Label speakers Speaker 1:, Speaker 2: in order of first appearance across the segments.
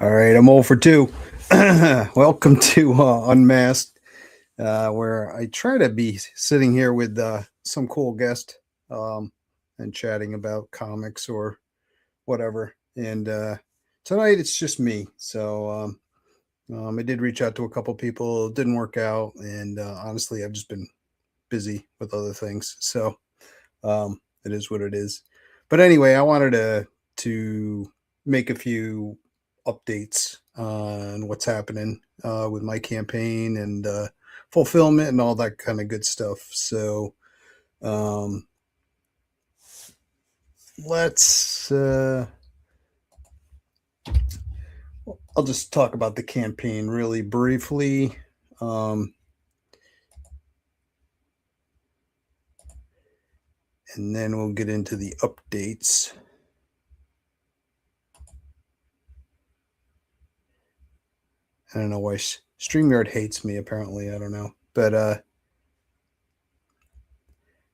Speaker 1: All right, I'm 0 for 2. Welcome to UnMasqued, where I try to be sitting here with some cool guest and chatting about comics or whatever. And tonight it's just me. So I did reach out to a couple people, it didn't work out, and honestly, I've just been busy with other things. So it is what it is. But anyway, I wanted to make a few updates on what's happening with my campaign and fulfillment and all that kind of good stuff. So um, let's. I'll just talk about the campaign really briefly. Um, and then we'll get into the updates. I don't know why StreamYard hates me, apparently. I don't know. But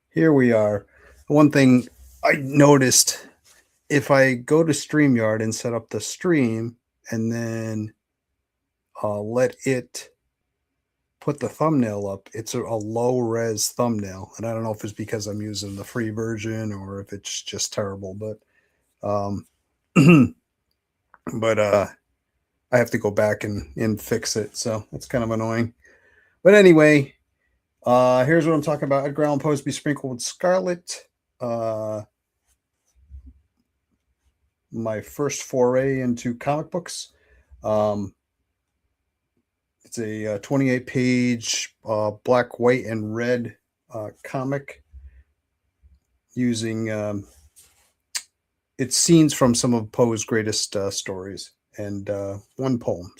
Speaker 1: here we are. One thing I noticed, if I go to StreamYard and set up the stream and then let it put the thumbnail up, it's a low res thumbnail. And I don't know if it's because I'm using the free version or if it's just terrible, um, but I have to go back and fix it. So that's kind of annoying. But anyway, here's what I'm talking about. Edgar Allan Poe's Be Sprinkled with Scarlet. My first foray into comic books. It's a 28-page black, white, and red comic using it's scenes from some of Poe's greatest stories and one poem.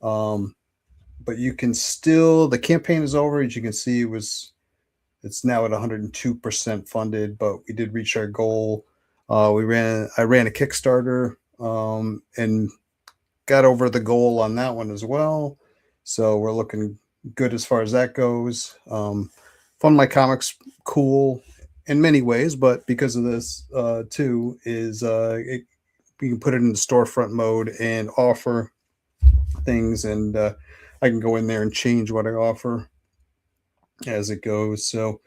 Speaker 1: But you can still, the campaign is over. As you can see, it's now at 102% funded, but we did reach our goal. I ran a Kickstarter and got over the goal on that one as well. So we're looking good as far as that goes. Fund My Comics, cool in many ways, but because of this too, is we can put it in the storefront mode and offer things, and I can go in there and change what I offer as it goes. So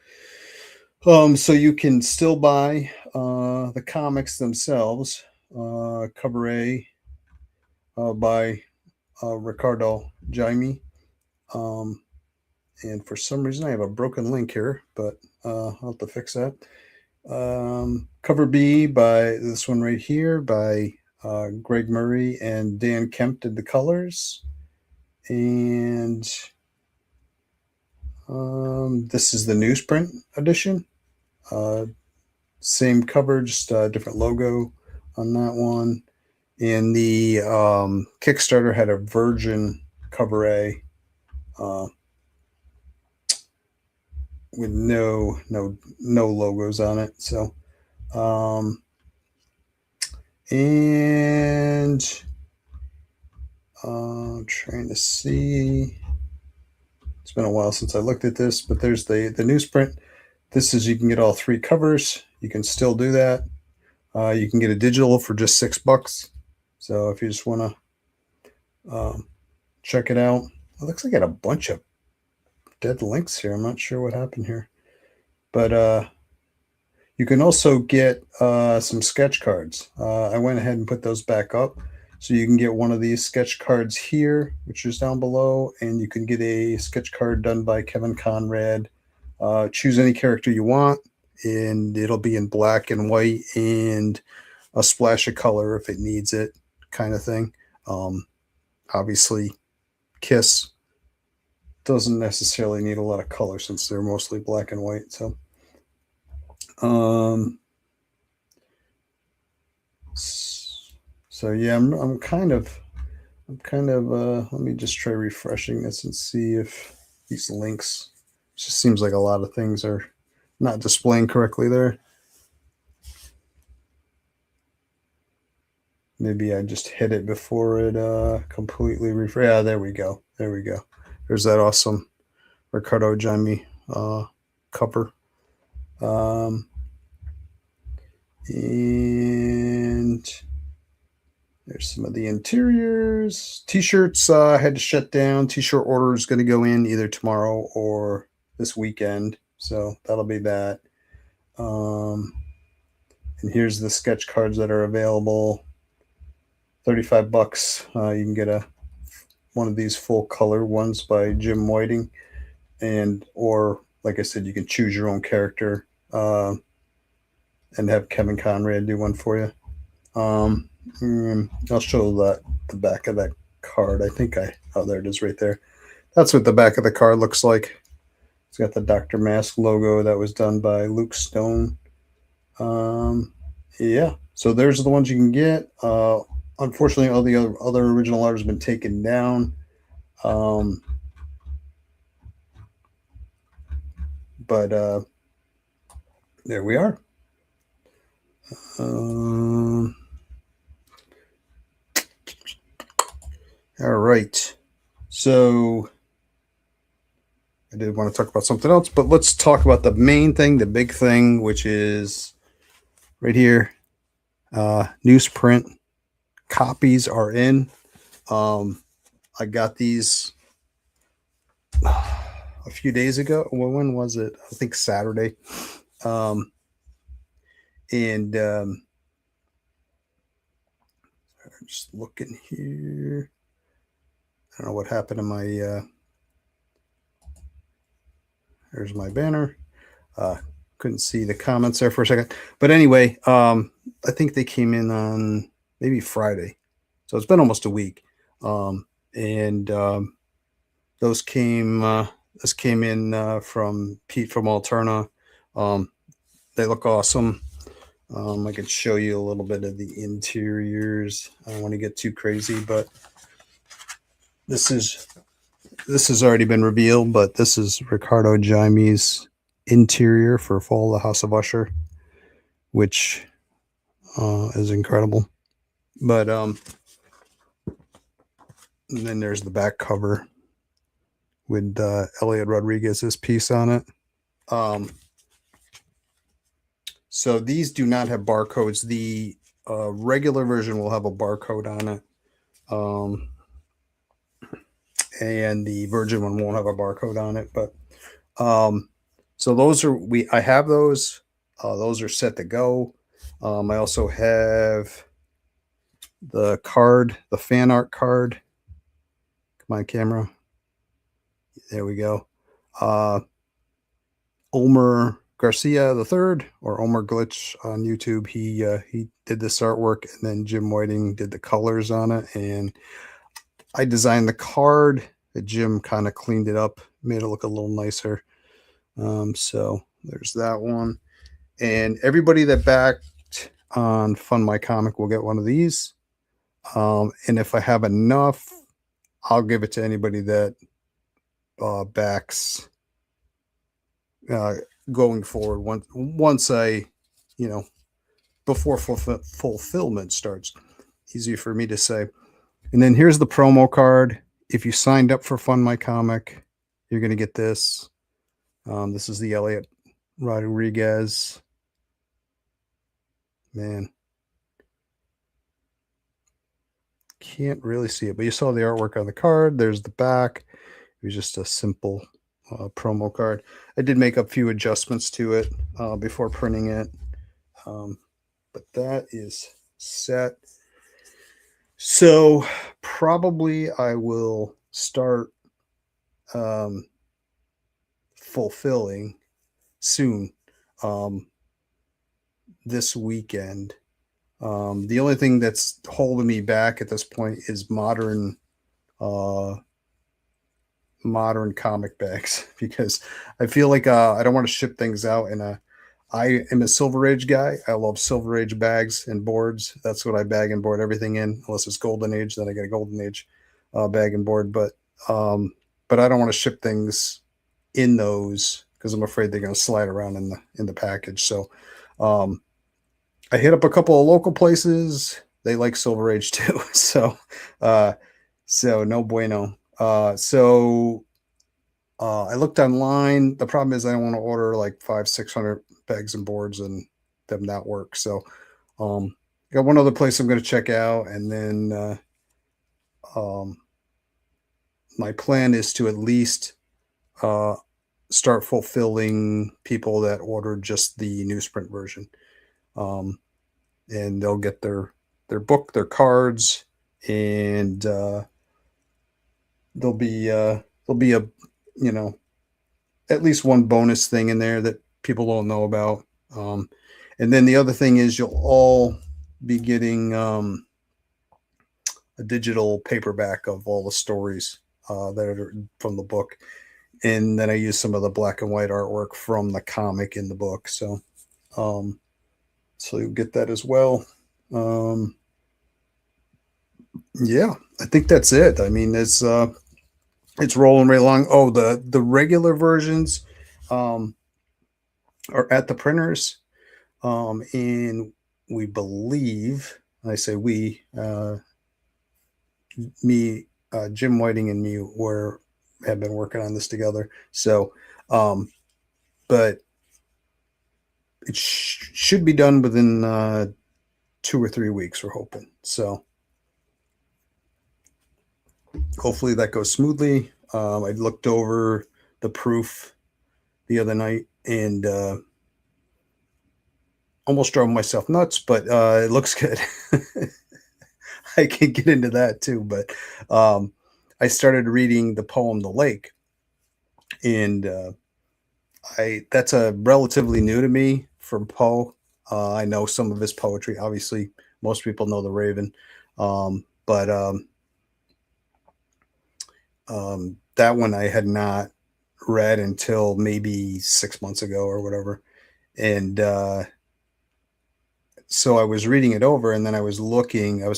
Speaker 1: you can still buy the comics themselves. Cover A by Ricardo Jaime. And for some reason, I have a broken link here, but I'll have to fix that. Cover B by this one right here by Greg Murray and Dan Kemp did the colors. And this is the newsprint edition. Same cover, just a different logo on that one. And the Kickstarter had a Virgin cover A with no logos on it. So, and I'm trying to see. It's been a while since I looked at this, but there's the newsprint. This is, you can get all three covers. You can still do that. You can get a digital for just $6. So if you just want to check it out, it looks like I got a bunch of dead links here. I'm not sure what happened here, but you can also get some sketch cards. I went ahead and put those back up, so you can get one of these sketch cards here, which is down below, and you can get a sketch card done by Kevin Conrad. Choose any character you want, and it'll be in black and white and a splash of color if it needs it, kind of thing. Obviously, Kiss doesn't necessarily need a lot of color since they're mostly black and white. So yeah, I'm kind of let me just try refreshing this and see if these links, it just seems like a lot of things are not displaying correctly there. Maybe I just hit it before it completely refresh. Yeah, there we go. There's that awesome Ricardo Jaime cover. And There's some of the interiors. T-shirts had to shut down. T-shirt order is going to go in either tomorrow or this weekend. So that'll be that. And here's the sketch cards that are available. $35. You can get one of these full color ones by Jim Whiting, or like I said, you can choose your own character and have Kevin Conrad do one for you. I'll show the back of that card. I think there it is right there. That's what the back of the card looks like. It's got the Dr. Mask logo that was done by Luke Stone. Yeah, so there's the ones you can get. Unfortunately, all the other original art has been taken down. But there we are. All right. So I did want to talk about something else, but let's talk about the main thing, the big thing, which is right here. Newsprint copies are in. I got these a few days ago. Well, when was it? I think Saturday. And I'm just looking here. I don't know what happened to my. There's my banner. Couldn't see the comments there for a second, but anyway, I think they came in on maybe Friday, so it's been almost a week. And those came. This came in from Pete from Alterna. They look awesome. I can show you a little bit of the interiors. I don't want to get too crazy, but this has already been revealed. But this is Ricardo Jaime's interior for Fall of the House of Usher, which is incredible. But and then there's the back cover with Elliot Rodriguez's piece on it. So these do not have barcodes. The regular version will have a barcode on it. And the Virgin one won't have a barcode on it. But so those are I have those. Those are set to go. I also have the card, the fan art card. Come on, camera. There we go. Omer Garcia the third, or Omer Glitch on YouTube. He did this artwork, and then Jim Whiting did the colors on it, and I designed the card. Jim kind of cleaned it up, made it look a little nicer. So there's that one, and everybody that backed on Fund My Comic will get one of these. And if I have enough, I'll give it to anybody that backs going forward. Once I, before fulfillment starts. Easy for me to say. And then here's the promo card. If you signed up for Fund My Comic, you're going to get this. This is the Elliot Rodriguez. Man, can't really see it, but you saw the artwork on the card. There's the back. It was just a simple promo card. I did make a few adjustments to it before printing it, but that is set. So probably I will start fulfilling soon this weekend. The only thing that's holding me back at this point is modern comic bags, because I feel like I don't want to ship things out. And I am a Silver Age guy. I love Silver Age bags and boards. That's what I bag and board everything in, unless it's Golden Age. Then I get a Golden Age bag and board. But I don't want to ship things in those because I'm afraid they're going to slide around in the package. So I hit up a couple of local places. They like Silver Age too. So no bueno. So I looked online. The problem is I don't want to order like 500-600 bags and boards and them not work. So got one other place I'm going to check out, and then um, my plan is to at least uh, start fulfilling people that ordered just the newsprint version, um, and they'll get their book, their cards, and there'll be a you know at least one bonus thing in there that people don't know about. Um, and then the other thing is you'll all be getting a digital paperback of all the stories that are from the book. And then I use some of the black and white artwork from the comic in the book. Um, so you'll get that as well. Um, yeah, I think that's it. I mean, it's rolling right along. Oh, the regular versions um, are at the printers. And we believe, I say we, me, Jim Whiting, and me were have been working on this together. So, um, but it should be done within 2 or 3 weeks. We're hoping. So, hopefully that goes smoothly. I looked over the proof the other night and almost drove myself nuts, but it looks good. I can get into that too, but I started reading the poem "The Lake," and I that's a relatively new to me from Poe. I know some of his poetry. Obviously, most people know The Raven, but that one I had not read until maybe 6 months ago or whatever, and so I was reading it over, and then I was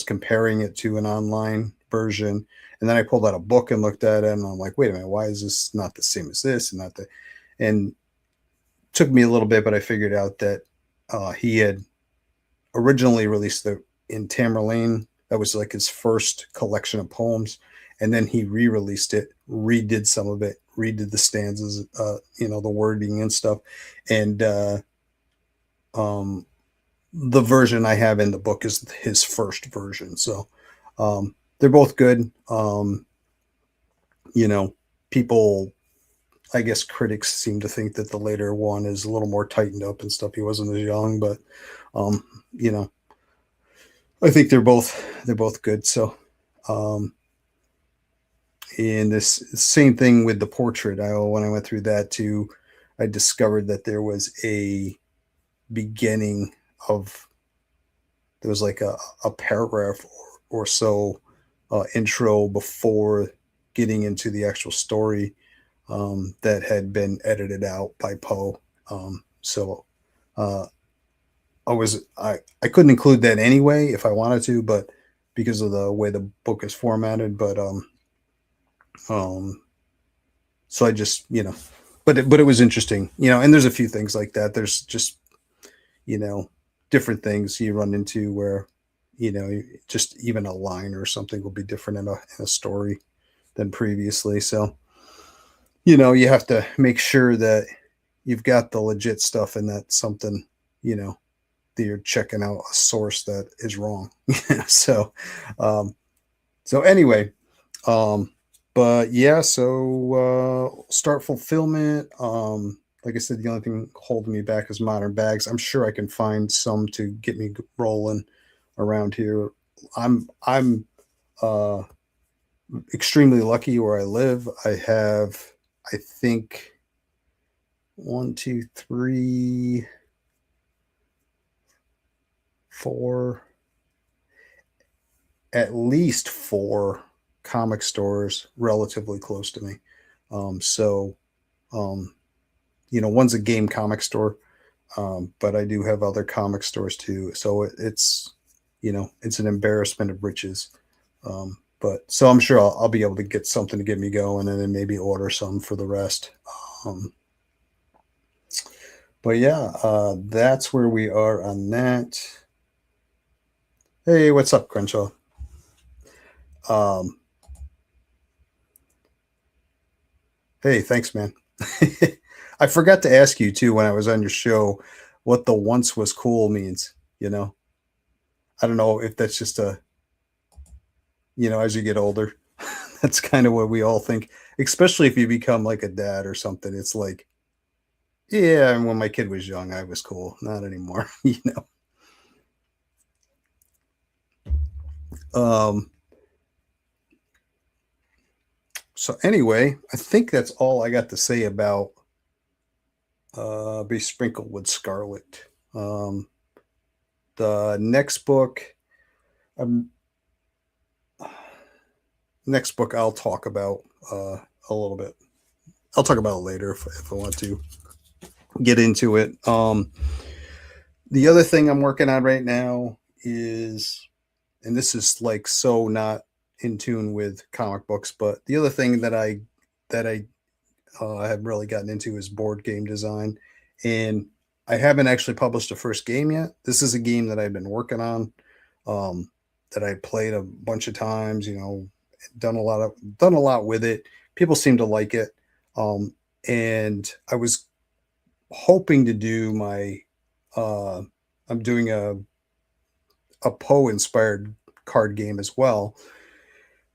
Speaker 1: comparing it to an online version, and then I pulled out a book and looked at it, and I'm like, wait a minute, why is this not the same as this, and not the, and it took me a little bit, but I figured out that he had originally released the in Tamerlane. That was like his first collection of poems, and then he re-released it, redid some of it, redid the stanzas, the wording and stuff, and um, the version I have in the book is his first version. So they're both good. You know, people, I guess critics seem to think that the later one is a little more tightened up and stuff. He wasn't as young, but um, you know, I think they're both good. So and this same thing with the portrait. When I went through that too, I discovered that there was a beginning of there was like a paragraph or so intro before getting into the actual story that had been edited out by Poe. So uh, I couldn't include that anyway if I wanted to, but because of the way the book is formatted. But um, so I just but it was interesting, and there's a few things like that. There's just you know different things you run into where just even a line or something will be different in a story than previously. So you have to make sure that you've got the legit stuff and that something you know that you're checking out a source that is wrong. so um so anyway, um but yeah, so start fulfillment. Like I said, the only thing holding me back is modern bags. I'm sure I can find some to get me rolling around here. I'm uh extremely lucky where I live. I have, I think, one, two, three, four, at least four comic stores relatively close to me. So, um, one's a game comic store, but I do have other comic stores too. So it's an embarrassment of riches. But so I'm sure I'll be able to get something to get me going, and then maybe order some for the rest. Um, but yeah, that's where we are on that. Hey, what's up, Crenshaw? Um, hey, thanks, man. I forgot to ask you too when I was on your show what the once was cool means. You know, I don't know if that's just a, as you get older, that's kind of what we all think, especially if you become like a dad or something. It's like, yeah, and when my kid was young, I was cool. Not anymore, Um, so anyway, I think that's all I got to say about Be Sprinkled with Scarlet. The next book, um, next book I'll talk about a little bit. I'll talk about it later if I want to get into it. The other thing I'm working on right now is, and this is like so not in tune with comic books, but the other thing that I have really gotten into is board game design, and I haven't actually published a first game yet. This is a game that I've been working on, um, that I played a bunch of times. Done a lot with it. People seem to like it, and I was hoping to do my. I'm doing a Poe inspired card game as well,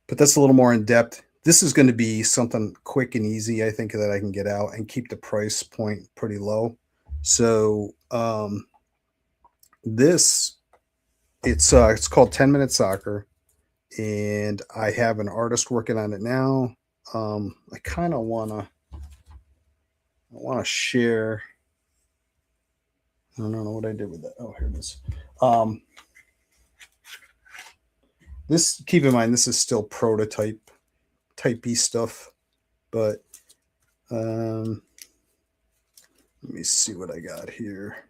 Speaker 1: but that's a little more in depth. This is going to be something quick and easy, I think, that I can get out and keep the price point pretty low. So this it's called 10 Minute Soccer, and I have an artist working on it now. I kind of wanna share. I don't know what I did with that. Oh, here it is. Um, this keep in mind this is still prototype typey stuff, but let me see what I got here.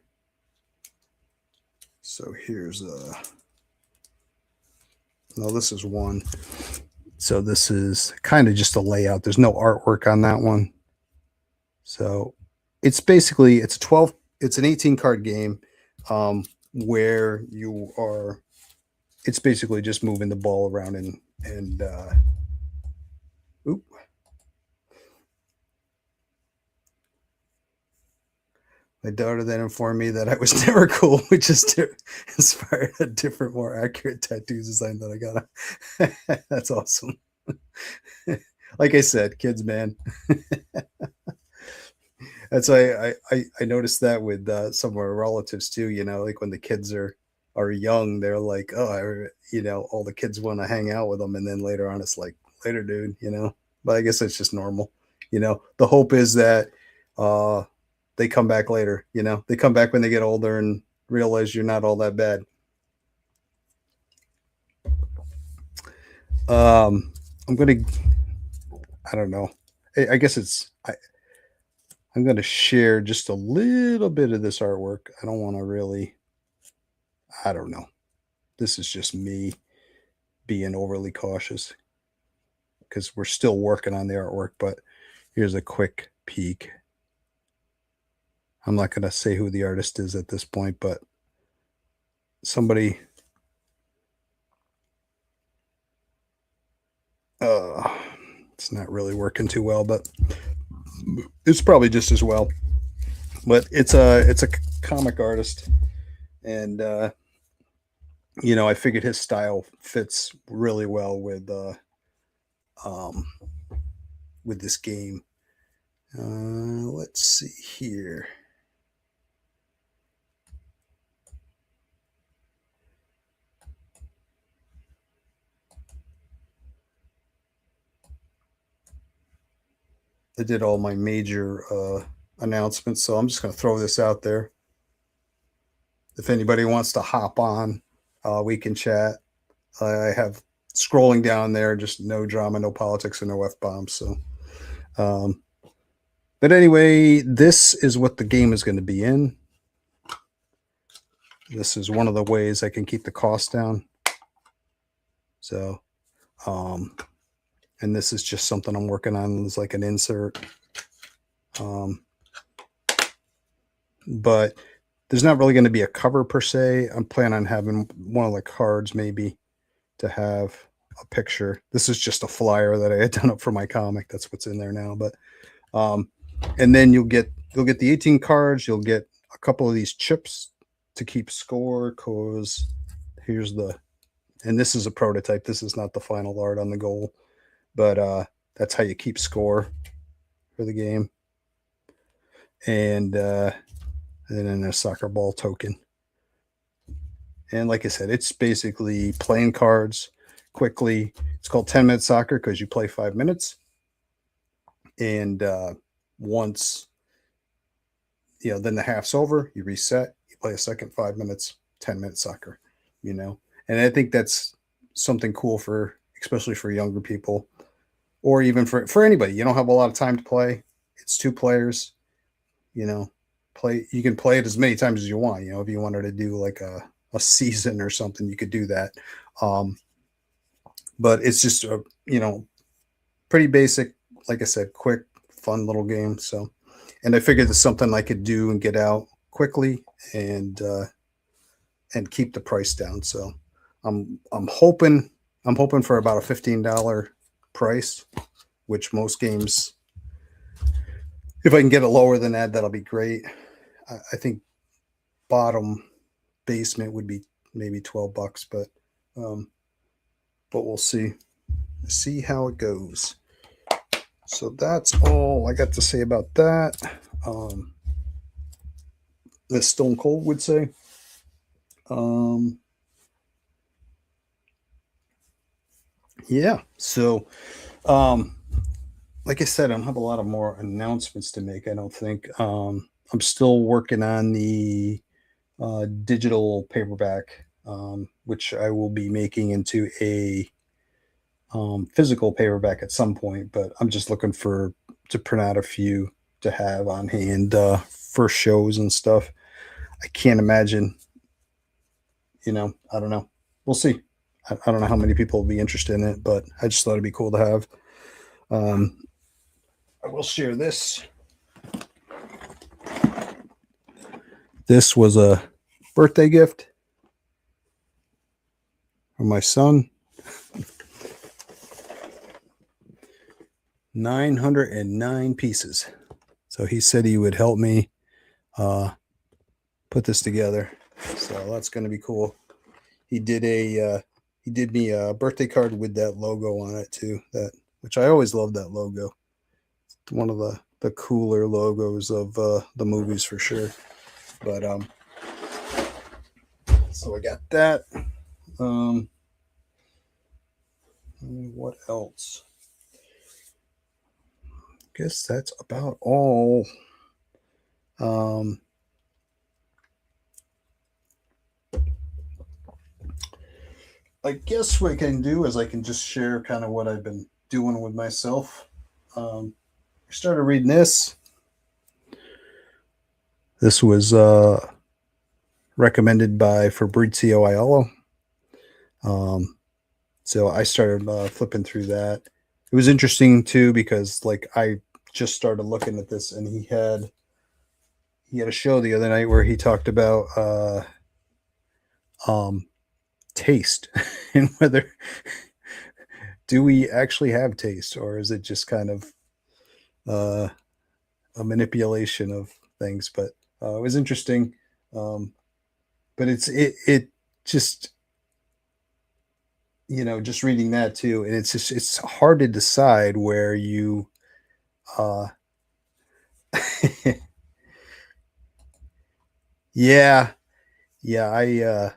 Speaker 1: So here's no, this is one. So this is kind of just a layout. There's no artwork on that one. So it's basically it's an 18 card game, where you are it's basically just moving the ball around and oop. My daughter then informed me that I was never cool, which is inspired a different, more accurate tattoo design that I got. That's awesome. Like I said, kids, man. That's why I noticed that with some of our relatives too. Like when the kids are young, they're like, oh, all the kids want to hang out with them, and then later on, it's like, later, dude. But I guess that's just normal. The hope is that uh, they come back later. They come back when they get older and realize you're not all that bad. I'm gonna. I don't know. I guess I'm going to share just a little bit of this artwork. I don't want to really. I don't know. This is just me being overly cautious because we're still working on the artwork. But here's a quick peek. I'm not going to say who the artist is at this point, but somebody. It's not really working too well, but it's probably just as well. But it's a comic artist, and I figured his style fits really well um, with this game. Let's see here. I did all my major announcements, so I'm just going to throw this out there. If anybody wants to hop on, we can chat. I have scrolling down there, just no drama, no politics, and no F bombs. So, but anyway, this is what the game is going to be in. This is one of the ways I can keep the cost down. So, and this is just something I'm working on. It's like an insert. But there's not really going to be a cover per se. I'm planning on having one of the cards maybe to have a picture. This is just a flyer that I had done up for my comic. That's what's in there now. But and then you'll get the 18 cards. You'll get a couple of these chips to keep score, because here's the, and this is a prototype. This is not the final art on the goal, but that's how you keep score for the game. And then a soccer ball token. And like I said, it's basically playing cards quickly. It's called 10-minute soccer because you play 5 minutes. And once, then the half's over, you reset, you play a second 5 minutes, 10-minute soccer, And I think that's something cool especially for younger people, or even for anybody. You don't have a lot of time to play. It's 2 players, you can play it as many times as you want. If you wanted to do like a season or something, you could do that. But it's just pretty basic, like I said, quick, fun little game. So, and I figured it's something I could do and get out quickly and keep the price down. So I'm hoping for about a $15 price, which most games, if I can get it lower than that, that'll be great. I think bottom basement would be maybe $12, but we'll see how it goes. So that's all I got to say about that. As Stone Cold would say. Yeah. So, like I said, I don't have a lot of more announcements to make. I don't think. I'm still working on the digital paperback, which I will be making into a physical paperback at some point. But I'm just looking to print out a few to have on hand for shows and stuff. I can't imagine. I don't know. We'll see. I don't know how many people will be interested in it, but I just thought it'd be cool to have. I will share this. This was a birthday gift from my son. 909 pieces. So he said he would help me put this together. So that's going to be cool. He did me a birthday card with that logo on it too. Which I always love that logo. It's one of the cooler logos of the movies for sure. But so I got that. What else? Guess that's about all. I guess what I can do is I can just share kind of what I've been doing with myself. I started reading this. This was recommended by Fabrizio Aiello. So I started flipping through that. It was interesting too because like I just started looking at this, and he had a show the other night where he talked about taste and whether do we actually have taste, or is it just kind of a manipulation of things. But it was interesting. But it just just reading that too, and it's hard to decide where you yeah, I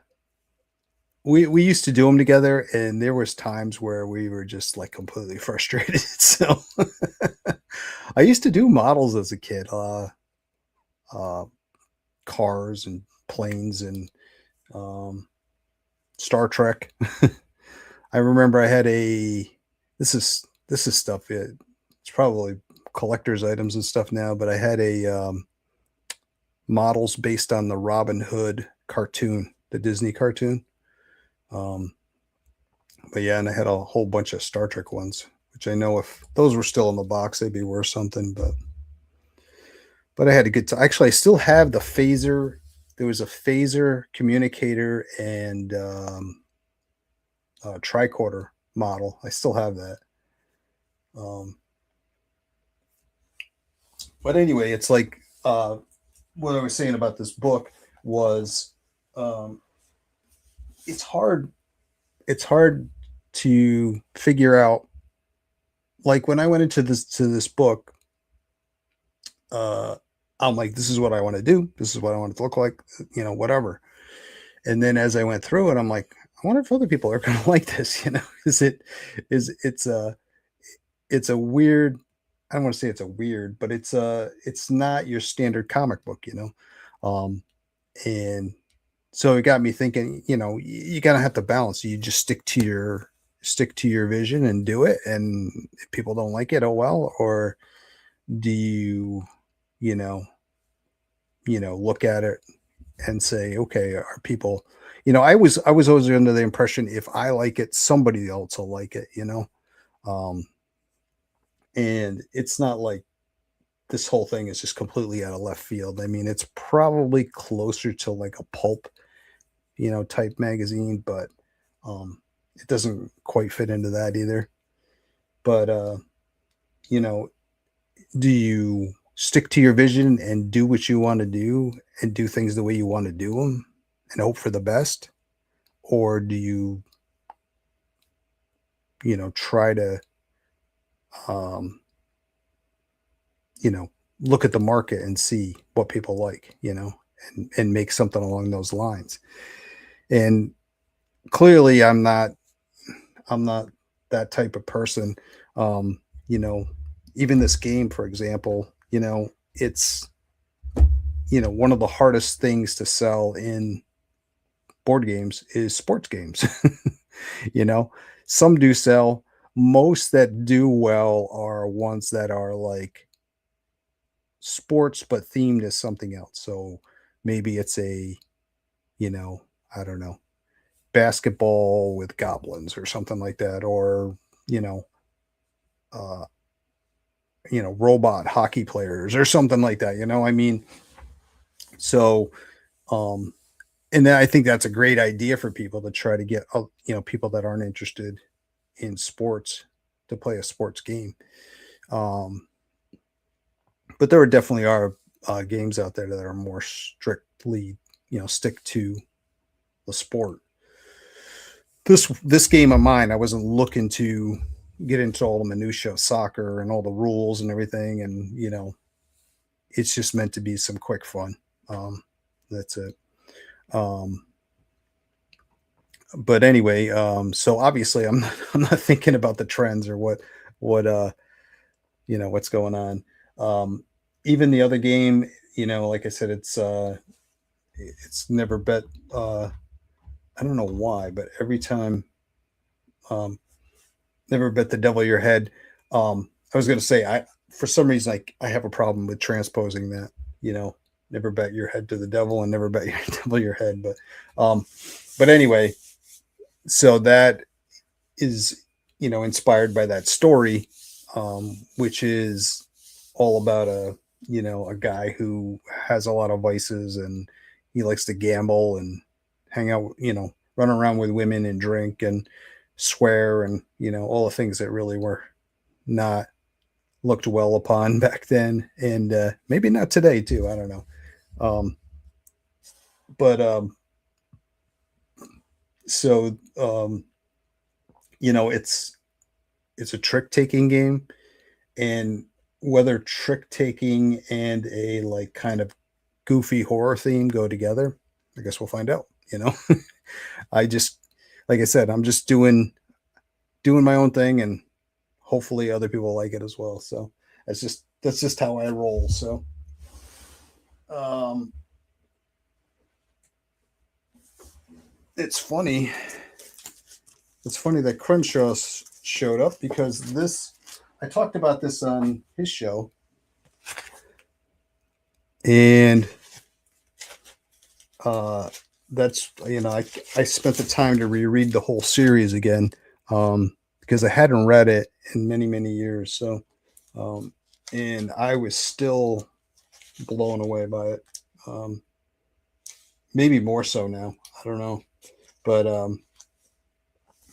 Speaker 1: we used to do them together, and there was times where we were just like completely frustrated. So I used to do models as a kid, cars and planes and Star Trek. I remember I had this is stuff. It's probably collector's items and stuff now, but I had a models based on the Robin Hood cartoon, the Disney cartoon. But yeah, and I had a whole bunch of Star Trek ones, which I know if those were still in the box, they'd be worth something. But I had a good time. Actually, I still have the phaser. There was a phaser communicator and tricorder model. I still have that. But anyway, it's like what I was saying about this book was it's hard. It's hard to figure out. Like when I went into this book, uh, I'm like, this is what I want to do. This is what I want it to look like. Whatever. And then as I went through it, I'm like, I wonder if other people are going to like this. Is it is it's a weird. I don't want to say it's a weird, but it's not your standard comic book. And so it got me thinking. You gotta have to balance. You just stick to your vision and do it. And if people don't like it, oh well. Or do you know look at it and say, okay, are people? I was always under the impression if I like it, somebody else will like it. Um, and it's not like this whole thing is just completely out of left field. I mean, it's probably closer to like a pulp, type magazine, but it doesn't quite fit into that either. But you know, do you stick to your vision and do what you want to do and do things the way you want to do them and hope for the best, or do you, try to, um, you know, look at the market and see what people like, and make something along those lines. And clearly, I'm not that type of person. Um, you know, Even this game, for example, it's one of the hardest things to sell in board games is sports games. you know, some do sell. Most that do well are ones that are like sports but themed as something else. So maybe it's you know, I don't know, basketball with goblins or something like that, or you know, uh, robot hockey players or something like that. I mean, so um, and then I think that's a great idea for people to try to get people that aren't interested in sports to play a sports game. Um, but there definitely are games out there that are more strictly stick to the sport. This game of mine, I wasn't looking to get into all the minutia of soccer and all the rules and everything, and it's just meant to be some quick fun. That's it. Um, but anyway, so obviously I'm not thinking about the trends or what's going on. Even the other game, like I said, it's never bet. I don't know why, but every time, um, never bet the devil your head. I was going to say, I for some reason I have a problem with transposing that. You know, never bet your head to the devil and never bet your devil your head. But anyway, so that is inspired by that story, which is all about a guy who has a lot of vices and he likes to gamble and hang out, run around with women and drink and swear and all the things that really were not looked well upon back then, and maybe not today too. I don't know. Um, but so it's a trick taking game, and whether trick taking and a like kind of goofy horror theme go together, I guess we'll find out. I just, like I said, I'm just doing my own thing, and hopefully other people like it as well. So that's just how I roll. So um, it's funny. It's funny that Crenshaw showed up because I talked about this on his show, and uh, that's I spent the time to reread the whole series again, because I hadn't read it in many years. So and I was still blown away by it. Um, Maybe more so now. I don't know, but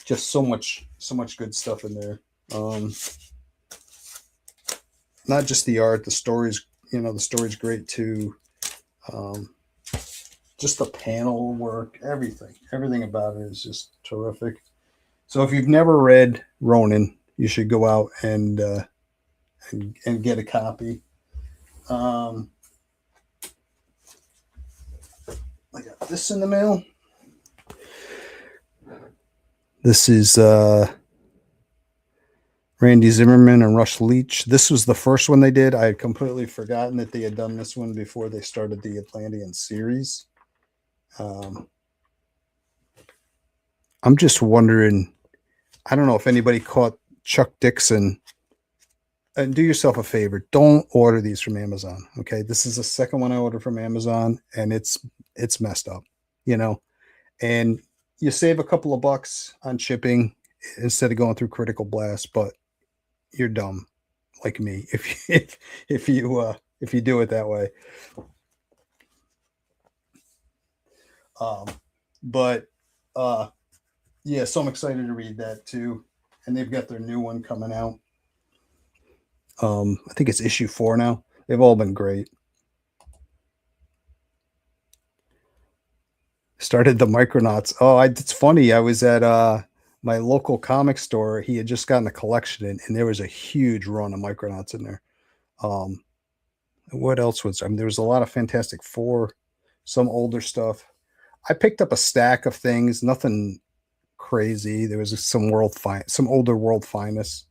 Speaker 1: just so much good stuff in there. Um, Not just the art, the story's great too. Um, Just the panel work, everything about it is just terrific. So if you've never read Ronin, you should go out and get a copy. Um, I got this in the mail. This is Randy Zimmerman and Rush Leach. This was the first one they did. I had completely forgotten that they had done this one before they started the Atlantean series. I'm just wondering, I don't know if anybody caught Chuck Dixon. And do yourself a favor, don't order these from Amazon. Okay, this is the second one I ordered from Amazon, and it's messed up, you know. And you save a couple of bucks on shipping instead of going through Critical Blast, but you're dumb like me if you do it that way. But yeah, so I'm excited to read that too, and they've got their new one coming out. I think it's issue 4 now. They've all been great. Started the Micronauts. Oh, it's funny. I was at my local comic store. He had just gotten a collection in, and there was a huge run of Micronauts in there. What else was? I mean, there was a lot of Fantastic Four, some older stuff. I picked up a stack of things. Nothing crazy. There was some some older World Finest.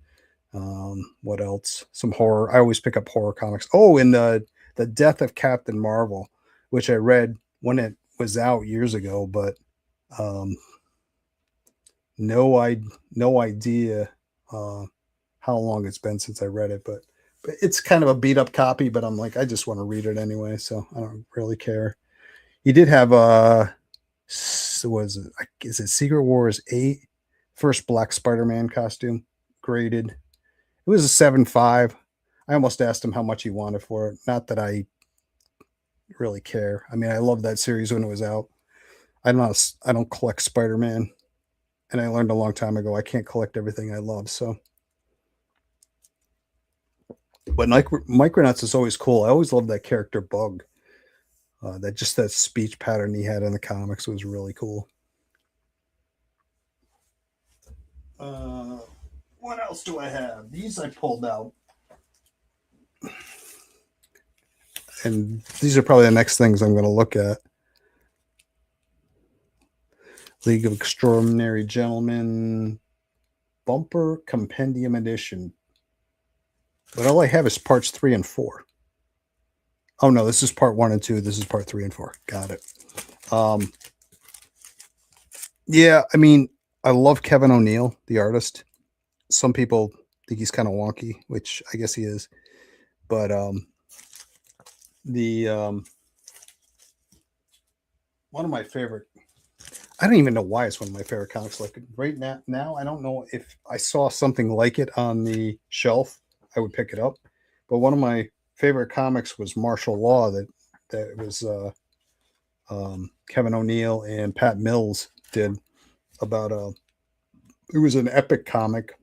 Speaker 1: What else? Some horror. I always pick up horror comics. Oh, and the Death of Captain Marvel, which I read when it was out years ago, but no idea how long it's been since I read it. But it's kind of a beat up copy. But I'm like, I just want to read it anyway, so I don't really care. He did have was it, is it Secret Wars 8 first Black Spider-Man costume graded. It was a 7.5. I almost asked him how much he wanted for it. Not that I really care. I mean, I loved that series when it was out. I don't collect Spider-Man, and I learned a long time ago I can't collect everything I love. So, but Micronauts is always cool. I always loved that character Bug. That speech pattern he had in the comics was really cool. What else do I have? These I pulled out. And these are probably the next things I'm going to look at. League of Extraordinary Gentlemen Bumper Compendium Edition. But all I have is parts 3 and 4. Oh no, this is part 1 and 2. This is part 3 and 4. Got it. Yeah, I mean, I love Kevin O'Neill, the artist. Some people think he's kind of wonky, which I guess he is. But one of my favorite, I don't even know why it's one of my favorite comics. Like right now I don't know if I saw something like it on the shelf, I would pick it up. But one of my favorite comics was Martial Law that was Kevin O'Neill and Pat Mills did about it was an epic comic,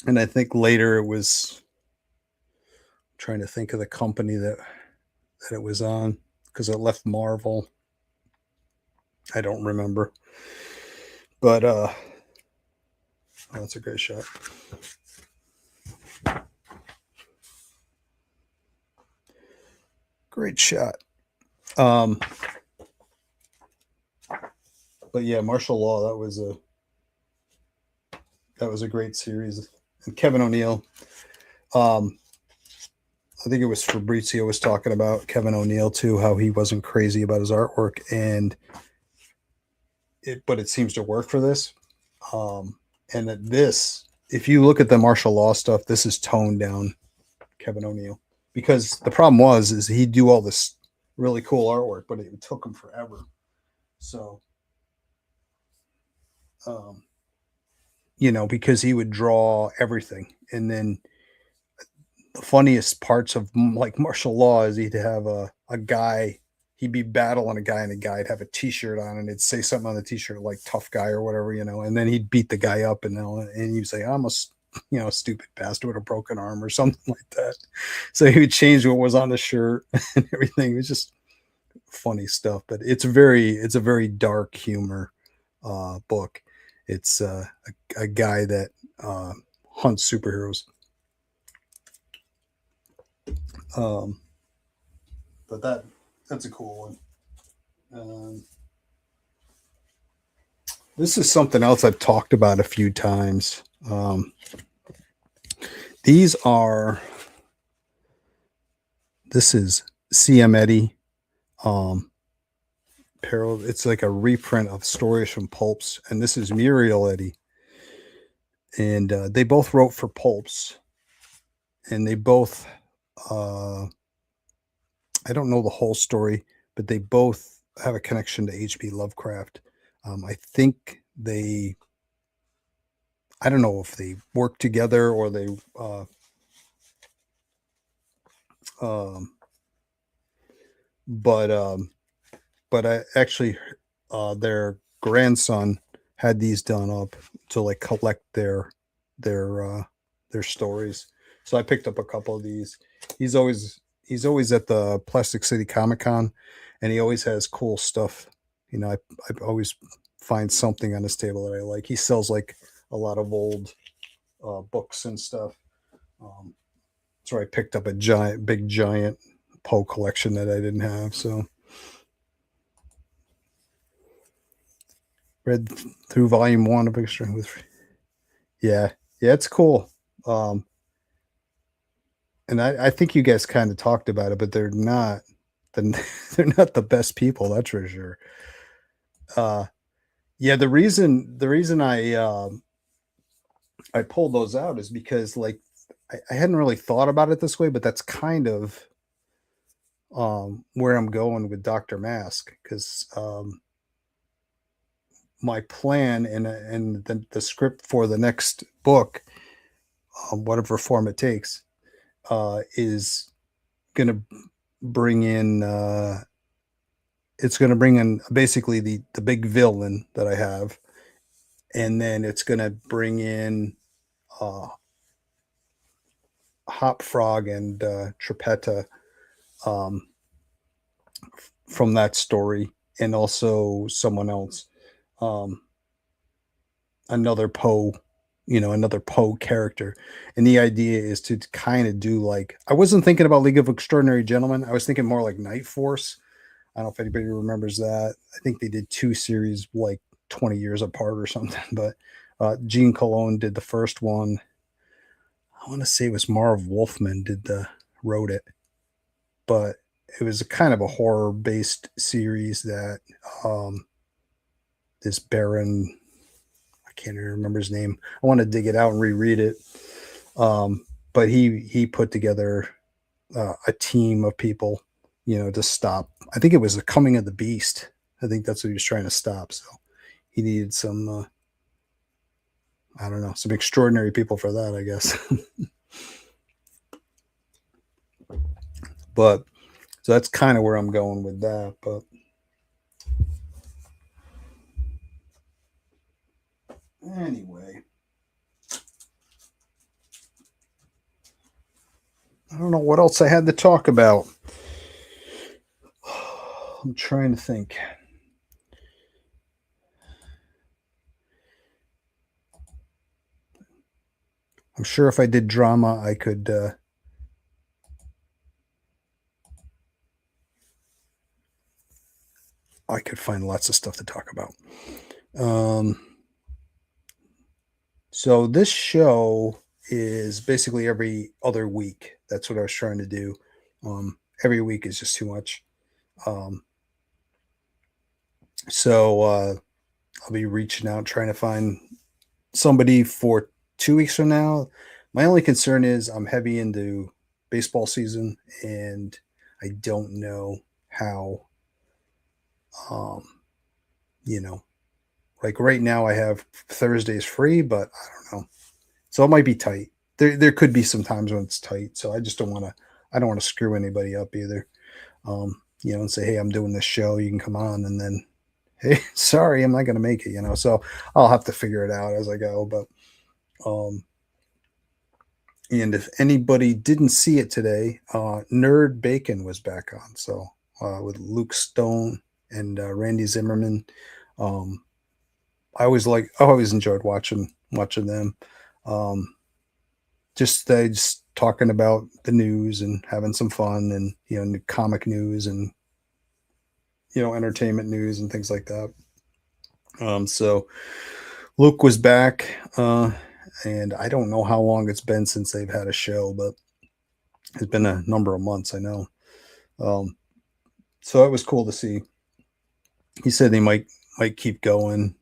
Speaker 1: and I think later it was, I'm trying to think of the company that it was on because it left Marvel. I don't remember, but oh, that's a great shot. Great shot. But yeah, Martial Law, that was a great series. And Kevin O'Neill, I think it was Fabrizio was talking about Kevin O'Neill too, how he wasn't crazy about his artwork, but it seems to work for this. And that this, if you look at the Martial Law stuff, this is toned down Kevin O'Neill, because the problem is he'd do all this really cool artwork, but it took him forever. So, because he would draw everything, and then the funniest parts of like Martial Law is he'd have a guy, he'd be battling a guy, and the guy'd have a T-shirt on, and it'd say something on the T-shirt like "tough guy" or whatever, and then he'd beat the guy up, and he'd say, "I'm a stupid bastard with a broken arm" or something like that. So he would change what was on the shirt and everything. It was just funny stuff, but it's a very dark humor book. It's a guy that uh, hunts superheroes. Um, but that's a cool one. Um, this is something else I've talked about a few times. These are this is CM Eddy. Um, it's like a reprint of stories from Pulps, and this is Muriel Eddy, and they both wrote for Pulps, and they both I don't know the whole story, but they both have a connection to H.P. Lovecraft. I think I don't know if they work together or they, um, but I actually, their grandson had these done up to like collect their their stories. So I picked up a couple of these. He's always he's always at the Plastic City Comic Con, and he always has cool stuff. I always find something on his table that I like. He sells like a lot of old books and stuff. Um, so I picked up a big giant Poe collection that I didn't have. So read through volume one of Extreme with, yeah, yeah, it's cool. Um, and I think you guys kind of talked about it, but the they're not the best people, that's for sure. Uh, yeah, the reason I pulled those out is because like I hadn't really thought about it this way, but that's kind of where I'm going with Dr. Mask because my plan and the script for the next book, whatever form it takes, is going to bring in. It's going to bring in basically the big villain that I have, and then it's going to bring in uh, Hop Frog and Tripetta um, from that story, and also someone else, um, another Poe, another Poe character. And the idea is to kind of do like I wasn't thinking about League of Extraordinary Gentlemen. I was thinking more like Night Force. I don't know if anybody remembers that. I think they did two series like 20 years apart or something. But Gene Cologne did the first one. I want to say it was Marv Wolfman wrote it, but it was a kind of a horror based series that um, this Baron, I can't even remember his name. I want to dig it out and reread it. But he put together a team of people, to stop. I think it was the coming of the beast. I think that's what he was trying to stop. So he needed some, I don't know, some extraordinary people for that, I guess. But so that's kind of where I'm going with that. But anyway, I don't know what else I had to talk about. I'm trying to think. I'm sure if I did drama, I could find lots of stuff to talk about. Um, so this show is basically every other week. That's what I was trying to do. Every week is just too much. Um, so I'll be reaching out trying to find somebody for 2 weeks from now. My only concern is I'm heavy into baseball season, and I don't know how. Um, you know, like right now I have Thursdays free, but I don't know. So it might be tight. There could be some times when it's tight. So I just don't want to. I don't want to screw anybody up either. And say, hey, I'm doing this show. You can come on, and then, hey, sorry, I'm not going to make it. So I'll have to figure it out as I go. But um, and if anybody didn't see it today, Nerd Bacon was back on. So with Luke Stone and Randy Zimmerman. Um, I always enjoyed watching them. Um, just they just talking about the news and having some fun, and new comic news, and entertainment news and things like that. So Luke was back, and I don't know how long it's been since they've had a show, but it's been a number of months, I know. Um, so it was cool to see. He said they might keep going,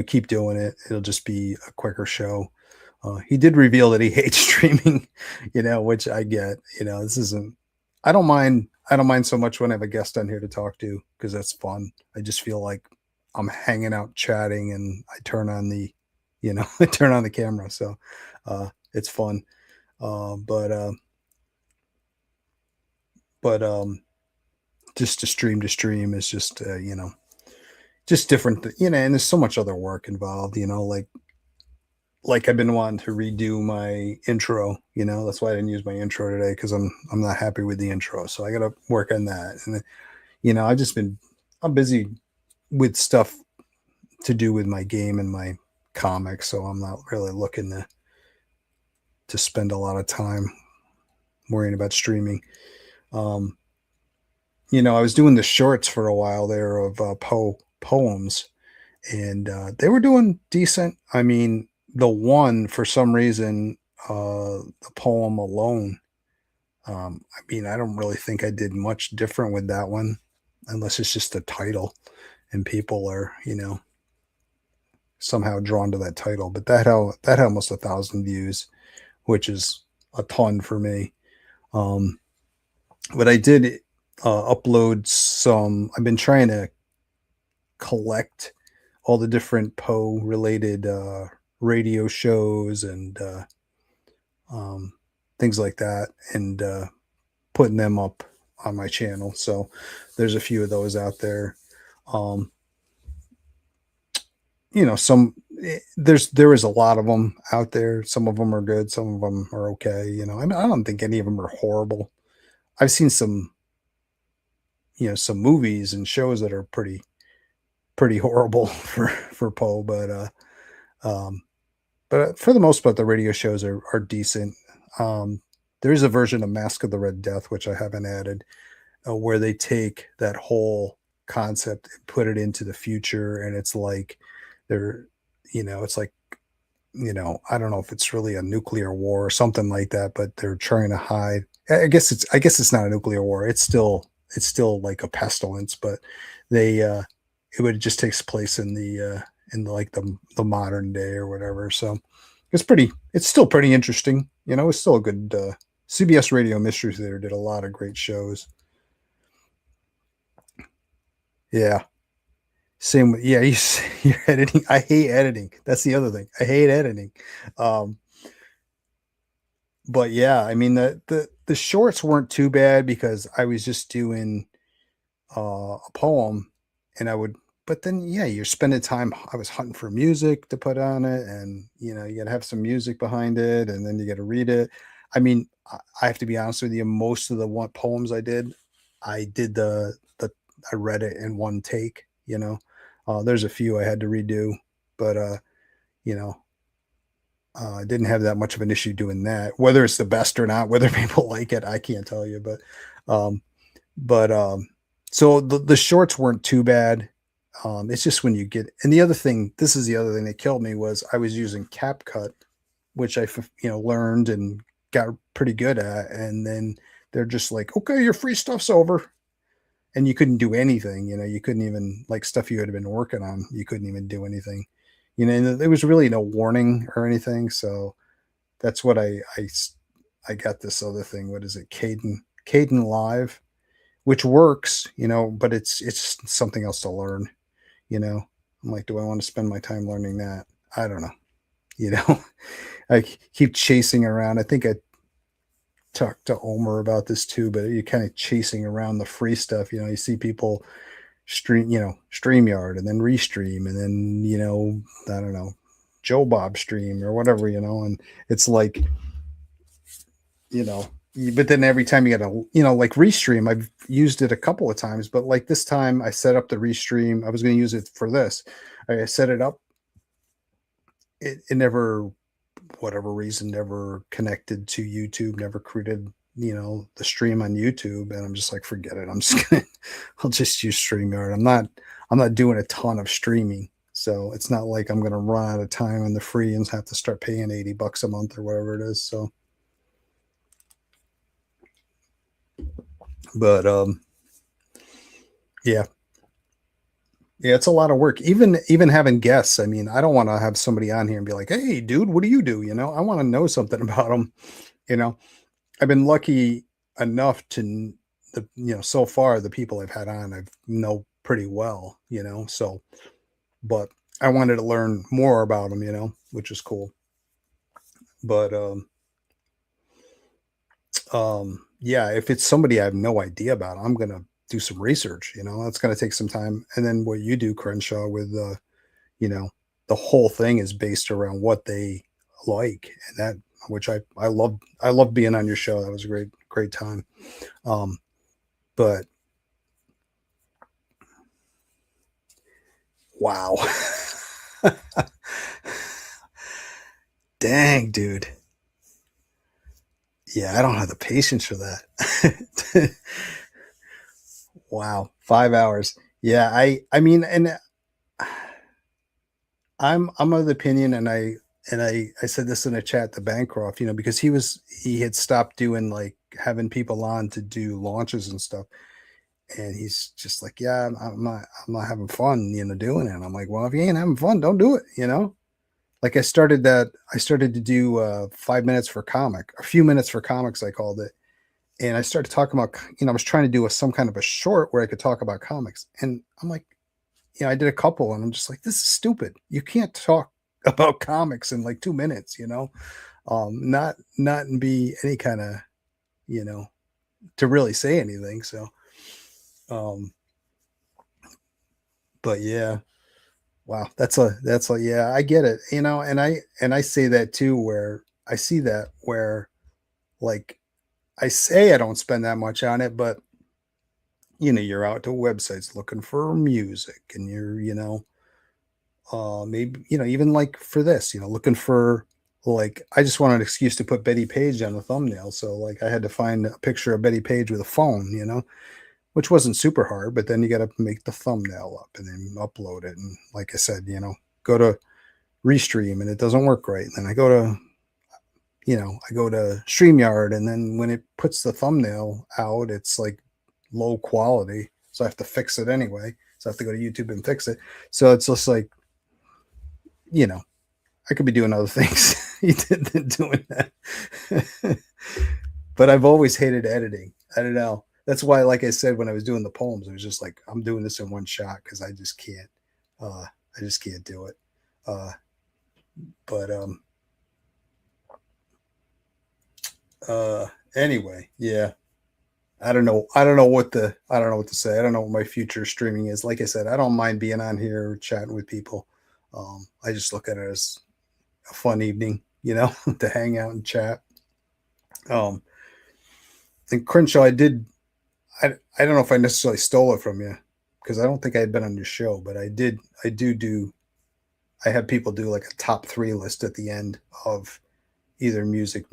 Speaker 1: keep doing it. It'll just be a quicker show. He did reveal that he hates streaming, which I get. This isn't. I don't mind. I don't mind so much when I have a guest on here to talk to, because that's fun. I just feel like I'm hanging out chatting, and I turn on the, I turn on the camera, so it's fun. But just to stream is just just different. And there's so much other work involved. Like I've been wanting to redo my intro. That's why I didn't use my intro today, because I'm not happy with the intro. So I got to work on that. And I just been I'm busy with stuff to do with my game and my comics, so I'm not really looking to spend a lot of time worrying about streaming. Um, I was doing the shorts for a while there of poems, and they were doing decent. I mean, the one for some reason, the poem alone. I mean, I don't really think I did much different with that one, unless it's just a title and people are, somehow drawn to that title. But that had almost 1,000 views, which is a ton for me. But I did upload some. I've been trying to collect all the different Poe related radio shows and um, things like that, and putting them up on my channel. So there's a few of those out there. Um, there is a lot of them out there. Some of them are good, some of them are okay. I mean, I don't think any of them are horrible. I've seen some movies and shows that are pretty horrible for Poe, um, but for the most part, the radio shows are decent. There is a version of Mask of the Red Death, which I haven't added, where they take that whole concept and put it into the future, and it's like they're, it's like, I don't know if it's really a nuclear war or something like that, but they're trying to hide. I guess it's not a nuclear war. It's still like a pestilence, but they it would just takes place in like the modern day or whatever. So it's still pretty interesting. It's still a good CBS Radio Mystery Theater did a lot of great shows. Yeah. Same with, yeah, you're editing. I hate editing. That's the other thing. I hate editing. Um, but yeah, I mean the shorts weren't too bad, because I was just doing a poem, and I would but then yeah, you're spending time. I was hunting for music to put on it, and you got to have some music behind it, and then you got to read it. I mean, I have to be honest with you, most of the one poems I did I read it in one take, there's a few I had to redo, but you know I didn't have that much of an issue doing that. Whether it's the best or not, whether people like it, I can't tell you. Um, but so the shorts weren't too bad. It's just when you get, and the other thing, this is the other thing that killed me, was I was using CapCut, which learned and got pretty good at, and then they're just like, okay, your free stuff's over, and you couldn't do anything. You couldn't even, like, stuff you had been working on, you couldn't even do anything. And there was really no warning or anything. So that's what I got this other thing. What is it? Caden Live, which works, but it's something else to learn. You know, I'm like, do I want to spend my time learning that? I don't know. You know, I keep chasing around. I think I talked to Omer about this too, but you're kind of chasing around the free stuff. You see people StreamYard, and then Restream, and then, I don't know, Joe Bob Stream or whatever, and it's like, But then every time you got to, you know, like Restream, I've used it a couple of times, but like this time I set up the Restream. I was going to use it for this. I set it up. It never, whatever reason, never connected to YouTube, never created, you know, the stream on YouTube. And I'm just like, forget it. I'm just going to, I'll just use StreamYard. I'm not doing a ton of streaming. So it's not like I'm going to run out of time on the free and have to start paying $80 a month or whatever it is. So, but, yeah, yeah, it's a lot of work. Even having guests. I mean, I don't want to have somebody on here and be like, "Hey, dude, what do you do?" You know, I want to know something about them. You know, I've been lucky enough to the you know so far the people I've had on I know pretty well. You know, so but I wanted to learn more about them. You know, which is cool. But yeah, if it's somebody I have no idea about, I'm gonna do some research. You know, that's gonna take some time. And then what you do, Crenshaw, with you know, the whole thing is based around what they like, and that which I love being on your show. That was a great time. Um, but wow, dang, dude, yeah, I don't have the patience for that. Wow, 5 hours. Yeah, I mean, and I'm of the opinion, and I said this in a chat to Bancroft, you know, because he had stopped doing like having people on to do launches and stuff. And he's just like, "Yeah, I'm not having fun, you know, doing it." And I'm like, "Well, if you ain't having fun, don't do it," you know? Like I started to do 5 minutes for comic, a few minutes for comics, I called it. And I started talking about, you know, I was trying to do some kind of a short where I could talk about comics. And I'm like, you know, I did a couple and I'm just like, this is stupid. You can't talk about comics in like 2 minutes, you know? Not and be any kind of, you know, to really say anything. So, um, but yeah, wow, that's a yeah, I get it, you know, and I say that too where I see that where like I say I don't spend that much on it, but you know, you're out to websites looking for music and you're, you know, maybe, you know, even like for this, you know, looking for like I just wanted an excuse to put Betty Page on the thumbnail. So like I had to find a picture of Betty Page with a phone, you know, which wasn't super hard, but then you got to make the thumbnail up and then upload it. And like I said, you know, go to Restream and it doesn't work right. And then I go to, you know, I go to StreamYard and then when it puts the thumbnail out, it's like low quality. So I have to fix it anyway. So I have to go to YouTube and fix it. So it's just like, you know, I could be doing other things than doing that. But I've always hated editing. I don't know. That's why, like I said, when I was doing the poems, it was just like, I'm doing this in one shot because I just can't. I just can't do it. Uh, but uh, anyway, yeah. I don't know. I don't know what to say. I don't know what my future streaming is. Like I said, I don't mind being on here chatting with people. I just look at it as a fun evening, you know, to hang out and chat. Um, and Crenshaw, I don't know if I necessarily stole it from you because I don't think I had been on your show, but I had people do like a top three list at the end of either music,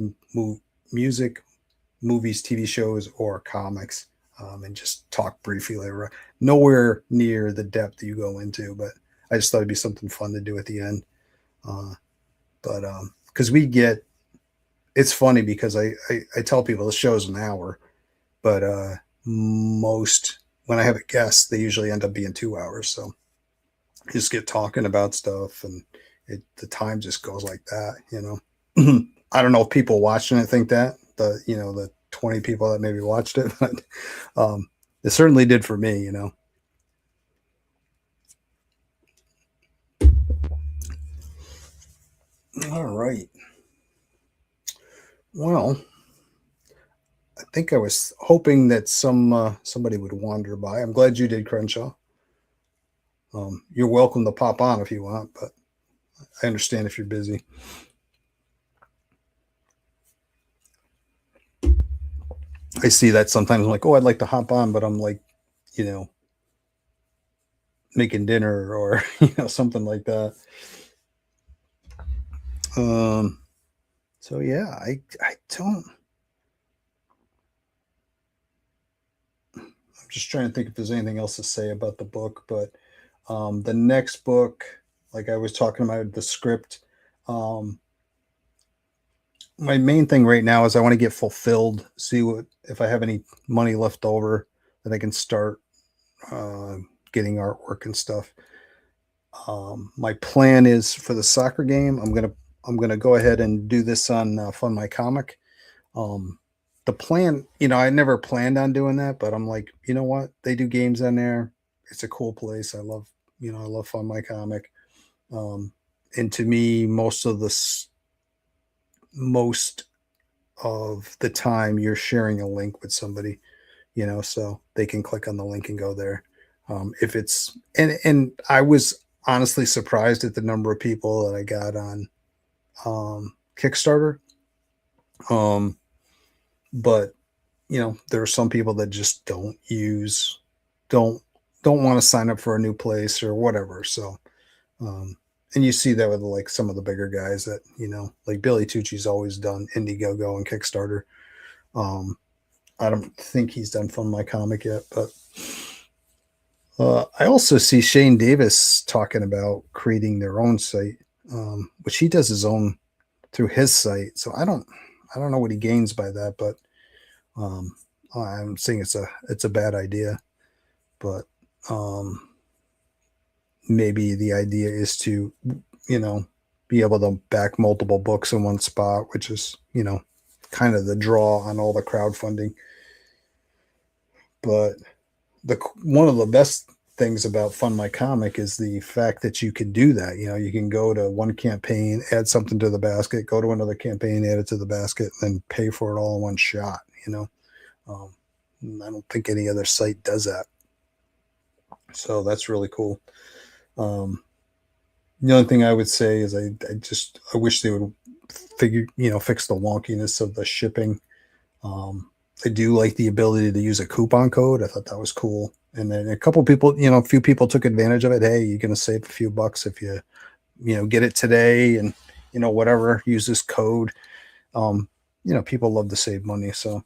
Speaker 1: movies, TV shows, or comics, and just talk briefly. Like, nowhere near the depth you go into, but I just thought it'd be something fun to do at the end. Uh, but because it's funny because I tell people the show's an hour, but most when I have a guest, they usually end up being 2 hours. So you just get talking about stuff, and the time just goes like that. You know, I don't know if people watching it think that the 20 people that maybe watched it, but it certainly did for me. You know. All right. Well, I think I was hoping that somebody would wander by. I'm glad you did, Crenshaw. You're welcome to pop on if you want, but I understand if you're busy. I see that sometimes. I'm like, oh, I'd like to hop on, but I'm like, you know, making dinner or something like that. Um, so yeah, I don't. I'm just trying to think if there's anything else to say about the book, but the next book, like I was talking about the script, um, my main thing right now is I want to get fulfilled, see what if I have any money left over that I can start uh, getting artwork and stuff. My plan is for the soccer game. I'm gonna go ahead and do this on Fund My Comic. Um, the plan, I never planned on doing that, but I'm like, you know what? They do games on there. It's a cool place. I love Fund My Comic. Um, and to me, most of the time, you're sharing a link with somebody, so they can click on the link and go there. If it's and I was honestly surprised at the number of people that I got on Kickstarter. Um, but there are some people that just don't don't want to sign up for a new place or whatever. So, um, and you see that with like some of the bigger guys that like Billy Tucci's always done Indiegogo and Kickstarter. Um, I don't think he's done Fund My Comic yet, but I also see Shane Davis talking about creating their own site, which he does his own through his site. So I don't know what he gains by that, but um, I'm saying it's a bad idea. But um, maybe the idea is to, you know, be able to back multiple books in one spot, which is, kind of the draw on all the crowdfunding. But the one of the best things about Fund My Comic is the fact that you can do that. You can go to one campaign, add something to the basket, go to another campaign, add it to the basket, and then pay for it all in one shot. Um, I don't think any other site does that, so that's really cool. Um, the only thing I would say is I wish they would fix the wonkiness of the shipping. Um, I do like the ability to use a coupon code. I thought that was cool. And then a couple people, a few people took advantage of it. Hey, you're going to save a few bucks if you get it today and, whatever, use this code. Um, people love to save money. So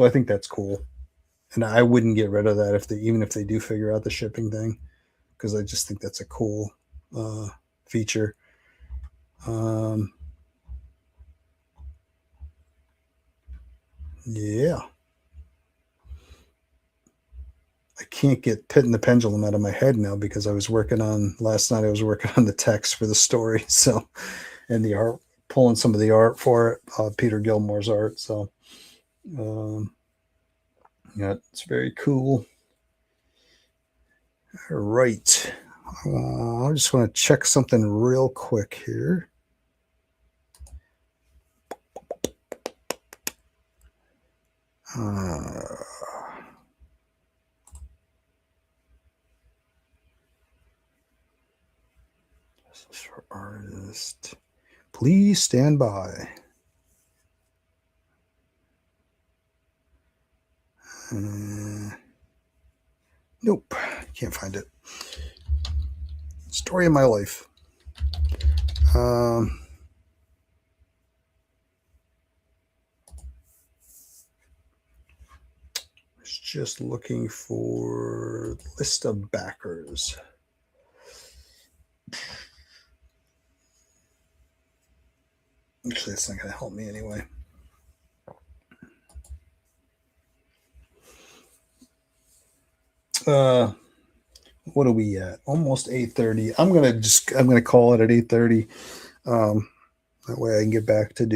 Speaker 1: I think that's cool. And I wouldn't get rid of that even if they do figure out the shipping thing, because I just think that's a cool feature. Yeah. I can't get Pit and the Pendulum out of my head now because I was working on last night. I was working on the text for the story, so and the art, pulling some of the art for it, Peter Gilmore's art. So, um, yeah, it's very cool. All right, I just want to check something real quick here. This is for artist. Please stand by. Nope, can't find it. Story of my life. Just looking for list of backers. Actually, that's not going to help me anyway. What are we at? Almost 8:30. I'm gonna call it at 8:30. That way I can get back to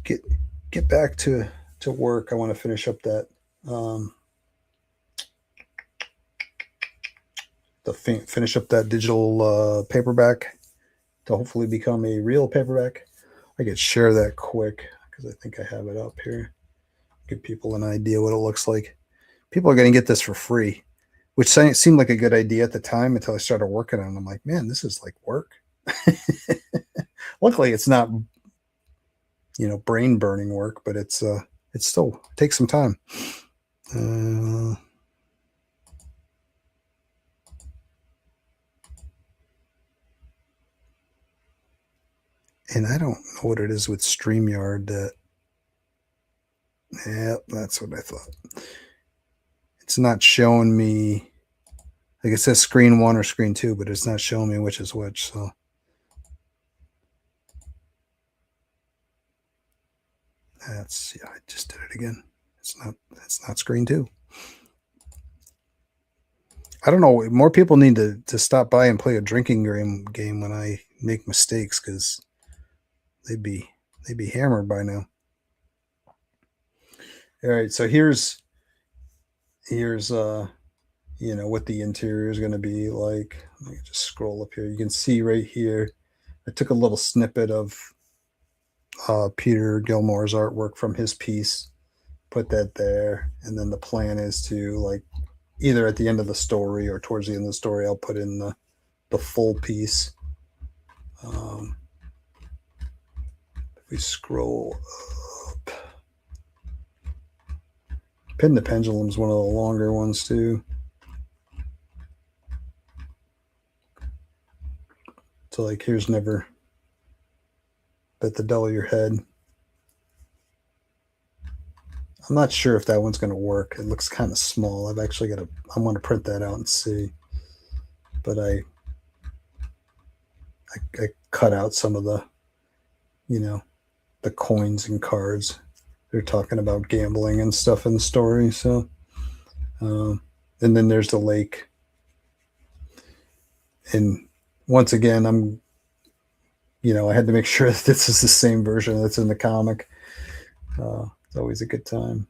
Speaker 1: get get back to work. I want to finish up that finish up that digital paperback to hopefully become a real paperback. I could share that quick because I think I have it up here. Give people an idea what it looks like. People are going to get this for free, which seemed like a good idea at the time until I started working on it. I'm like, man, this is like work. Luckily, it's not brain burning work, but it still takes some time. Uh, and I don't know what it is with StreamYard that. Yeah, that's what I thought. It's not showing me. Like it says screen 1 or screen 2, but it's not showing me which is which. So I just did it again. It's not screen 2. I don't know. More people need to stop by and play a drinking game when I make mistakes, because they'd be hammered by now. All right, so here's what the interior is going to be like. Let me just scroll up here. You can see right here. I took a little snippet of Peter Gilmore's artwork from his piece, put that there, and then the plan is to, like, either at the end of the story or towards the end of the story, I'll put in the full piece. If we scroll up, Pin the Pendulum is one of the longer ones too. So, like, here's Never Bet the Devil Your Head. I'm not sure if that one's going to work. It looks kind of small. I've actually I want to print that out and see. But I cut out some of the, the coins and cards. They're talking about gambling and stuff in the story. So, and then there's the lake. And once again, I had to make sure that this is the same version that's in the comic. It's always a good time.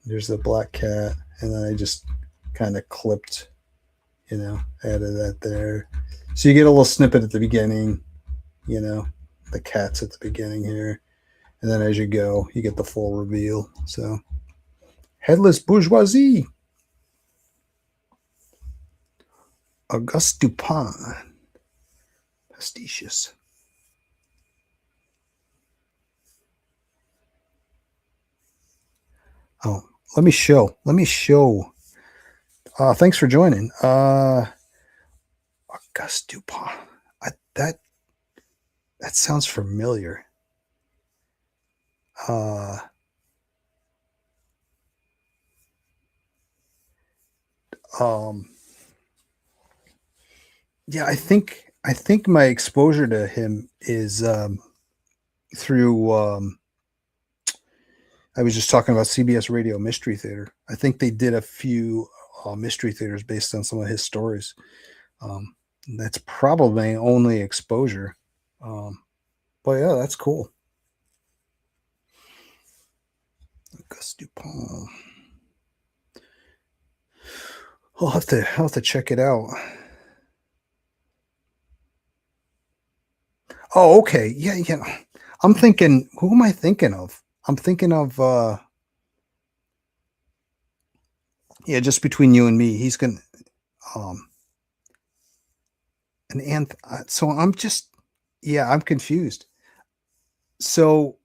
Speaker 1: There's the black cat, and then I just kind of clipped, added that there. So you get a little snippet at the beginning, the cat's at the beginning here. And then as you go, you get the full reveal. So, Headless Bourgeoisie. Auguste Dupin. Pastiches. Oh, let me show. Thanks for joining. Auguste Dupin. That sounds familiar. Yeah, I think my exposure to him is through. I was just talking about CBS Radio Mystery Theater. I think they did a few mystery theaters based on some of his stories. That's probably only exposure. But yeah, that's cool. Auguste Dupin. I'll have to check it out. Oh, okay. Yeah. I'm thinking, who am I thinking of? I'm thinking of just between you and me, he's gonna so I'm confused. So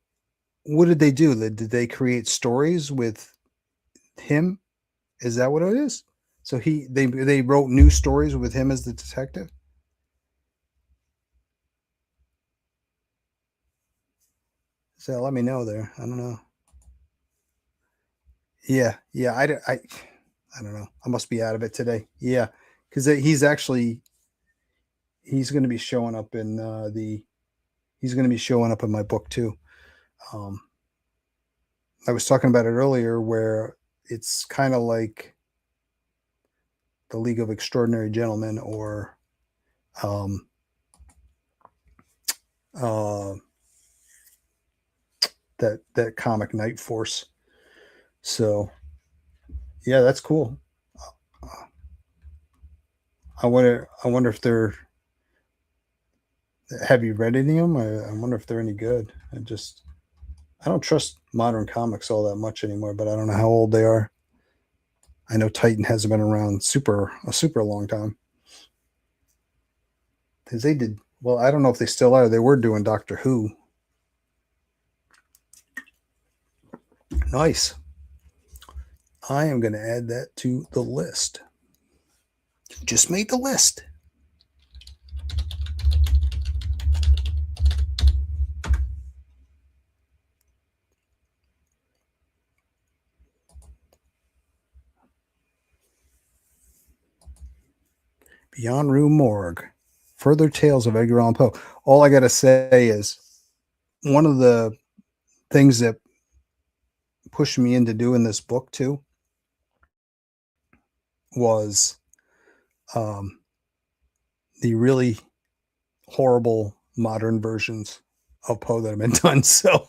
Speaker 1: what did they do? Did they create stories with him? Is that what it is? So they wrote new stories with him as the detective? So let me know there. I don't know. Yeah. I don't know. I must be out of it today. Yeah, because he's going to be showing up in he's going to be showing up in my book too. I was talking about it earlier, where it's kind of like the League of Extraordinary Gentlemen, or that comic Night Force. So yeah, that's cool. I wonder if they're. Have you read any of them? I wonder if they're any good. I don't trust modern comics all that much anymore, but I don't know how old they are. I know Titan hasn't been around a super long time. Because they did, well, I don't know if they still are. They were doing Doctor Who. Nice. I am going to add that to the list. You just made the list. Beyond Rue Morgue. Further Tales of Edgar Allan Poe. All I got to say is one of the things that pushed me into doing this book too was the really horrible modern versions of Poe that have been done. So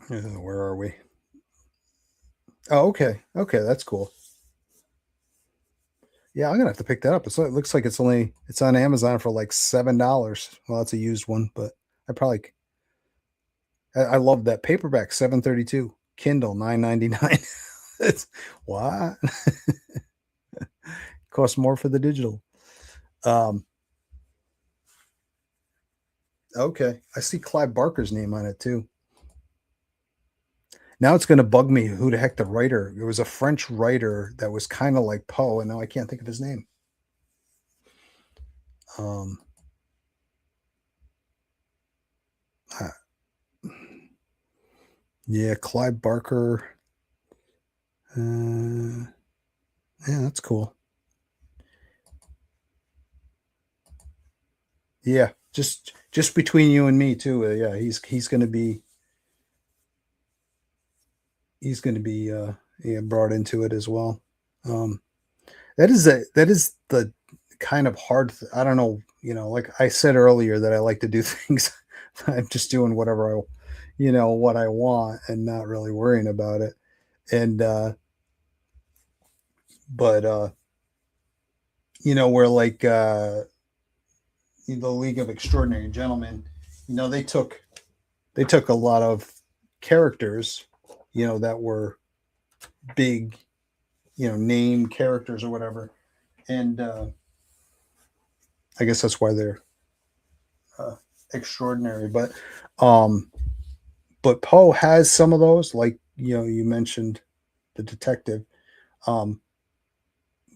Speaker 1: where are we? Oh, okay. Okay, that's cool. Yeah, I'm gonna have to pick that up. It looks like it's on Amazon for like $7. Well, it's a used one, but I love that paperback 732, Kindle 9.99. It's what costs more for the digital. Okay, I see Clive Barker's name on it too. Now it's going to bug me who the heck the writer. It was a French writer that was kind of like Poe, and now I can't think of his name. Yeah, Clive Barker. Yeah, that's cool. Yeah, just between you and me too. Yeah, he's going to be yeah, brought into it as well. That is the kind of hard. I don't know. Like I said earlier, that I like to do things. I'm just doing whatever what I want and not really worrying about it. And but where like the League of Extraordinary Gentlemen, they took a lot of characters, that were big, name characters or whatever, and I guess that's why they're extraordinary. But Poe has some of those, like you mentioned the detective, um,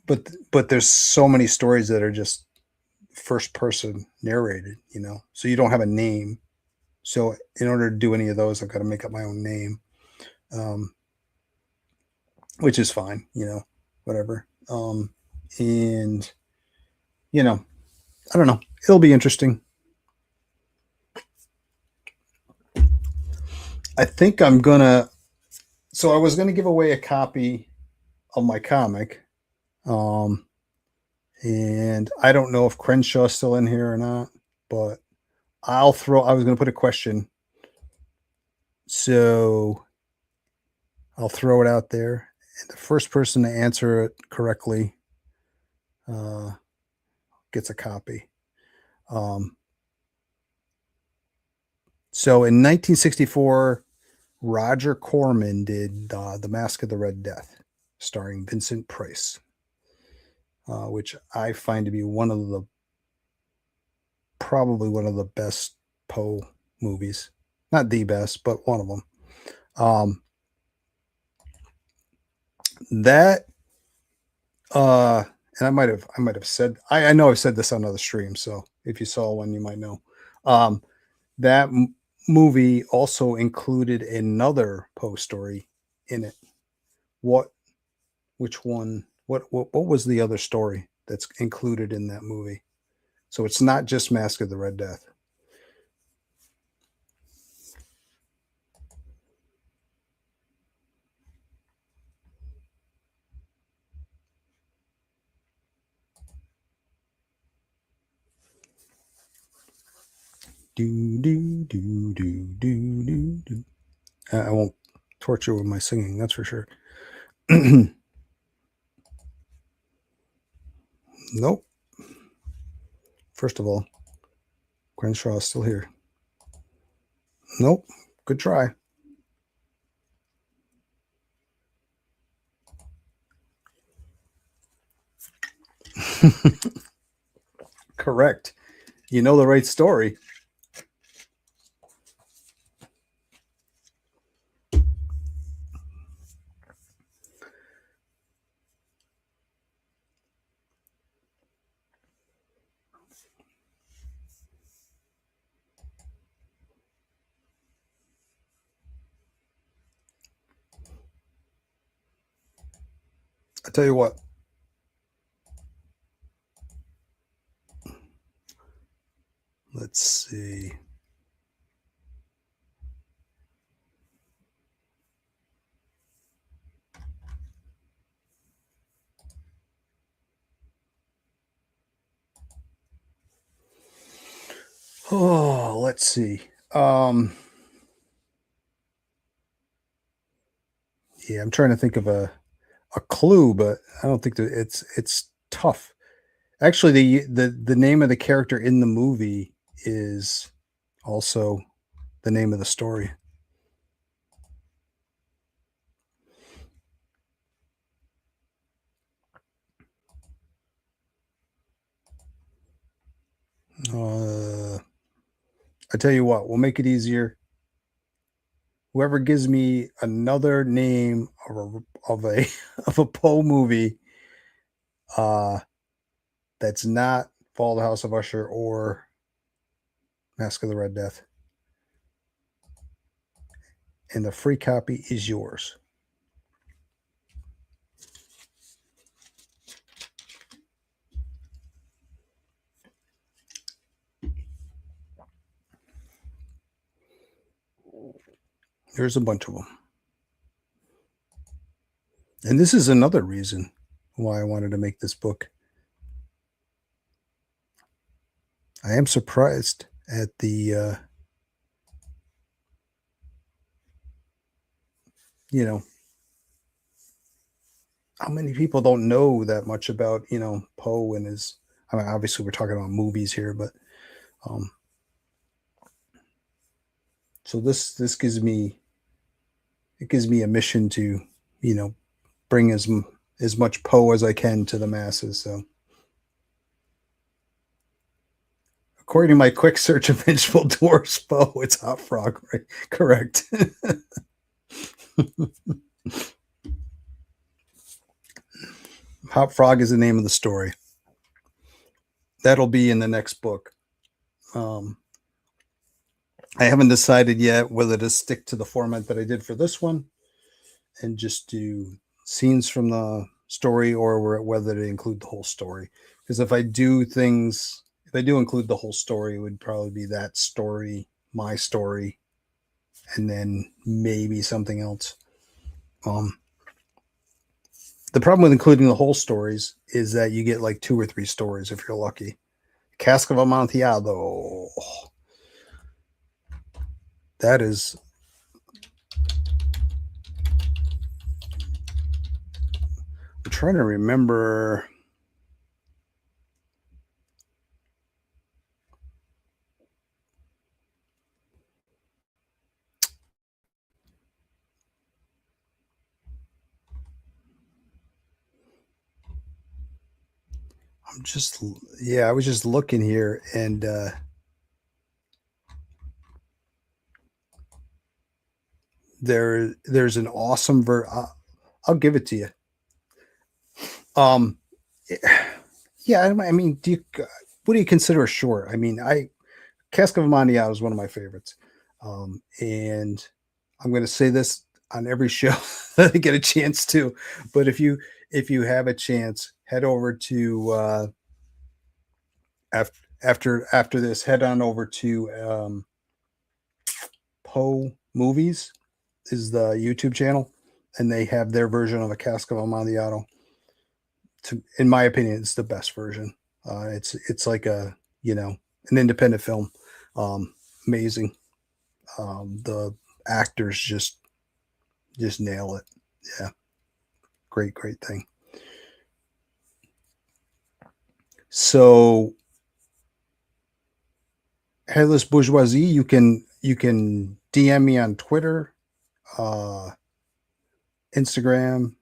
Speaker 1: but there's so many stories that are just first person narrated, so you don't have a name. So in order to do any of those, I've got to make up my own name, um, which is fine, whatever. And I don't know. It'll be interesting. I think I'm gonna. So I was gonna give away a copy of my comic, um, and I don't know if Crenshaw's still in here or not, but I was gonna put a question, so I'll throw it out there, and the first person to answer it correctly uh, gets a copy. So in 1964, Roger Corman did The Mask of the Red Death, starring Vincent Price, which I find to be probably one of the best Poe movies. Not the best, but one of them. That and I might have said, I know I've said this on other streams, so if you saw one, you might know. That movie also included another Poe story in it. Which one? What was the other story that's included in that movie? So it's not just Mask of the Red Death. Do do do do do do do. I won't torture with my singing, that's for sure. Nope. First of all, Crenshaw is still here. Nope. Good try. Correct. You know the right story. I tell you what. Let's see. Oh, let's see. Yeah, I'm trying to think of a clue, but I don't think that it's tough. Actually, the name of the character in the movie is also the name of the story. I tell you what, we'll make it easier. Whoever gives me another name of a of a Poe movie, uh, that's not Fall of the House of Usher or Mask of the Red Death, and the free copy is yours. There's a bunch of them. And this is another reason why I wanted to make this book. I am surprised at the you know, how many people don't know that much about, Poe and his. I mean, obviously we're talking about movies here, but um so this gives me a mission to, you know, bring as much Poe as I can to the masses. So according to my quick search of Vengeful Dwarfs Poe, it's Hot Frog, right? Correct. Hot Frog is the name of the story. That'll be in the next book. Um, I haven't decided yet whether to stick to the format that I did for this one and just do scenes from the story or whether to include the whole story. Because if I do include the whole story, it would probably be that story, my story, and then maybe something else. Um, the problem with including the whole stories is that you get like 2 or 3 stories if you're lucky. Cask of Amontillado. That is. I'm trying to remember. I was just looking here and there's an awesome I'll give it to you. Um, yeah, I mean, what do you consider a short? I mean, Cask of Amontillado is one of my favorites, and I'm going to say this on every show that I get a chance to. But if you have a chance, head over to after this, head on over to Poe Movies is the YouTube channel, and they have their version of a Cask of Amontillado. In my opinion, it's the best version. It's like an independent film. Amazing. The actors just nail it. Yeah, great thing. So, Headless Bourgeoisie, you can DM me on Twitter, uh, Instagram.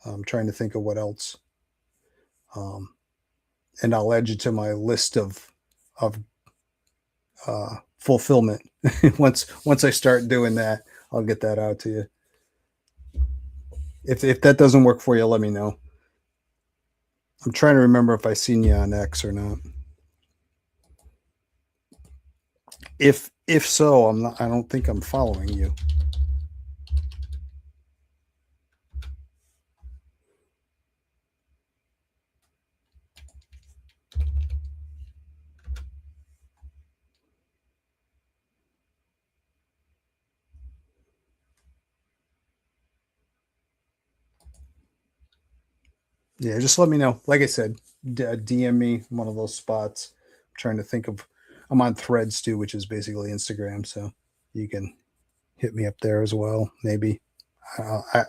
Speaker 1: I'm trying to think of what else. Um, and I'll add you to my list of fulfillment. once I start doing that, I'll get that out to you. If that doesn't work for you, let me know. I'm trying to remember if I seen you on X or not. If so, I'm not. I don't think I'm following you. Yeah, just let me know. Like I said, DM me one of those spots. I'm trying to think of. I'm on Threads too, which is basically Instagram, so you can hit me up there as well. Maybe.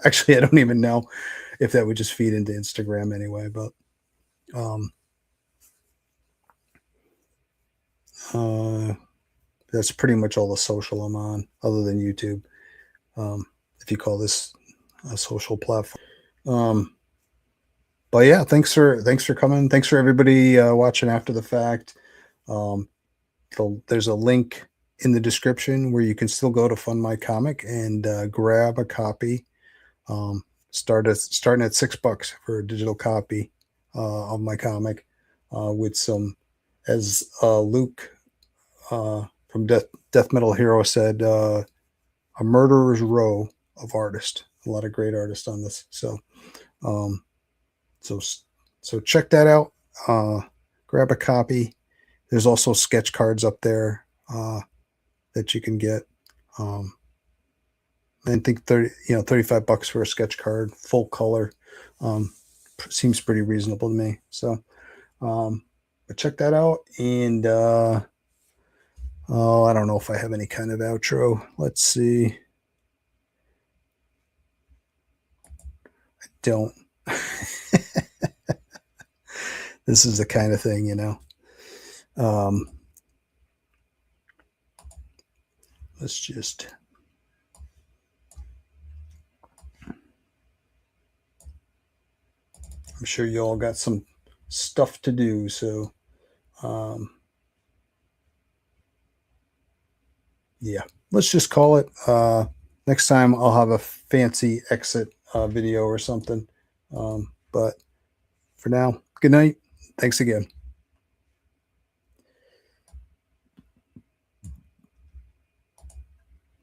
Speaker 1: Actually, I don't even know if that would just feed into Instagram anyway. But um, uh, that's pretty much all the social I'm on, other than YouTube. If you call this a social platform. But yeah, thanks for coming. Thanks for everybody watching after the fact. Um, there's a link in the description where you can still go to Fund My Comic and grab a copy. Starting at $6 for a digital copy of my comic, with some, as Luke from Death Metal Hero said, a murderer's row of artists. A lot of great artists on this. Um, so so check that out. Grab a copy. There's also sketch cards up there that you can get. Um, I think 35 bucks for a sketch card, full color, um, seems pretty reasonable to me. So, but check that out. And oh, I don't know if I have any kind of outro. Let's see. I don't. This is the kind of thing, let's just. I'm sure you all got some stuff to do. So, yeah, let's just call it. Next time I'll have a fancy exit video or something. But for now, good night. Thanks again.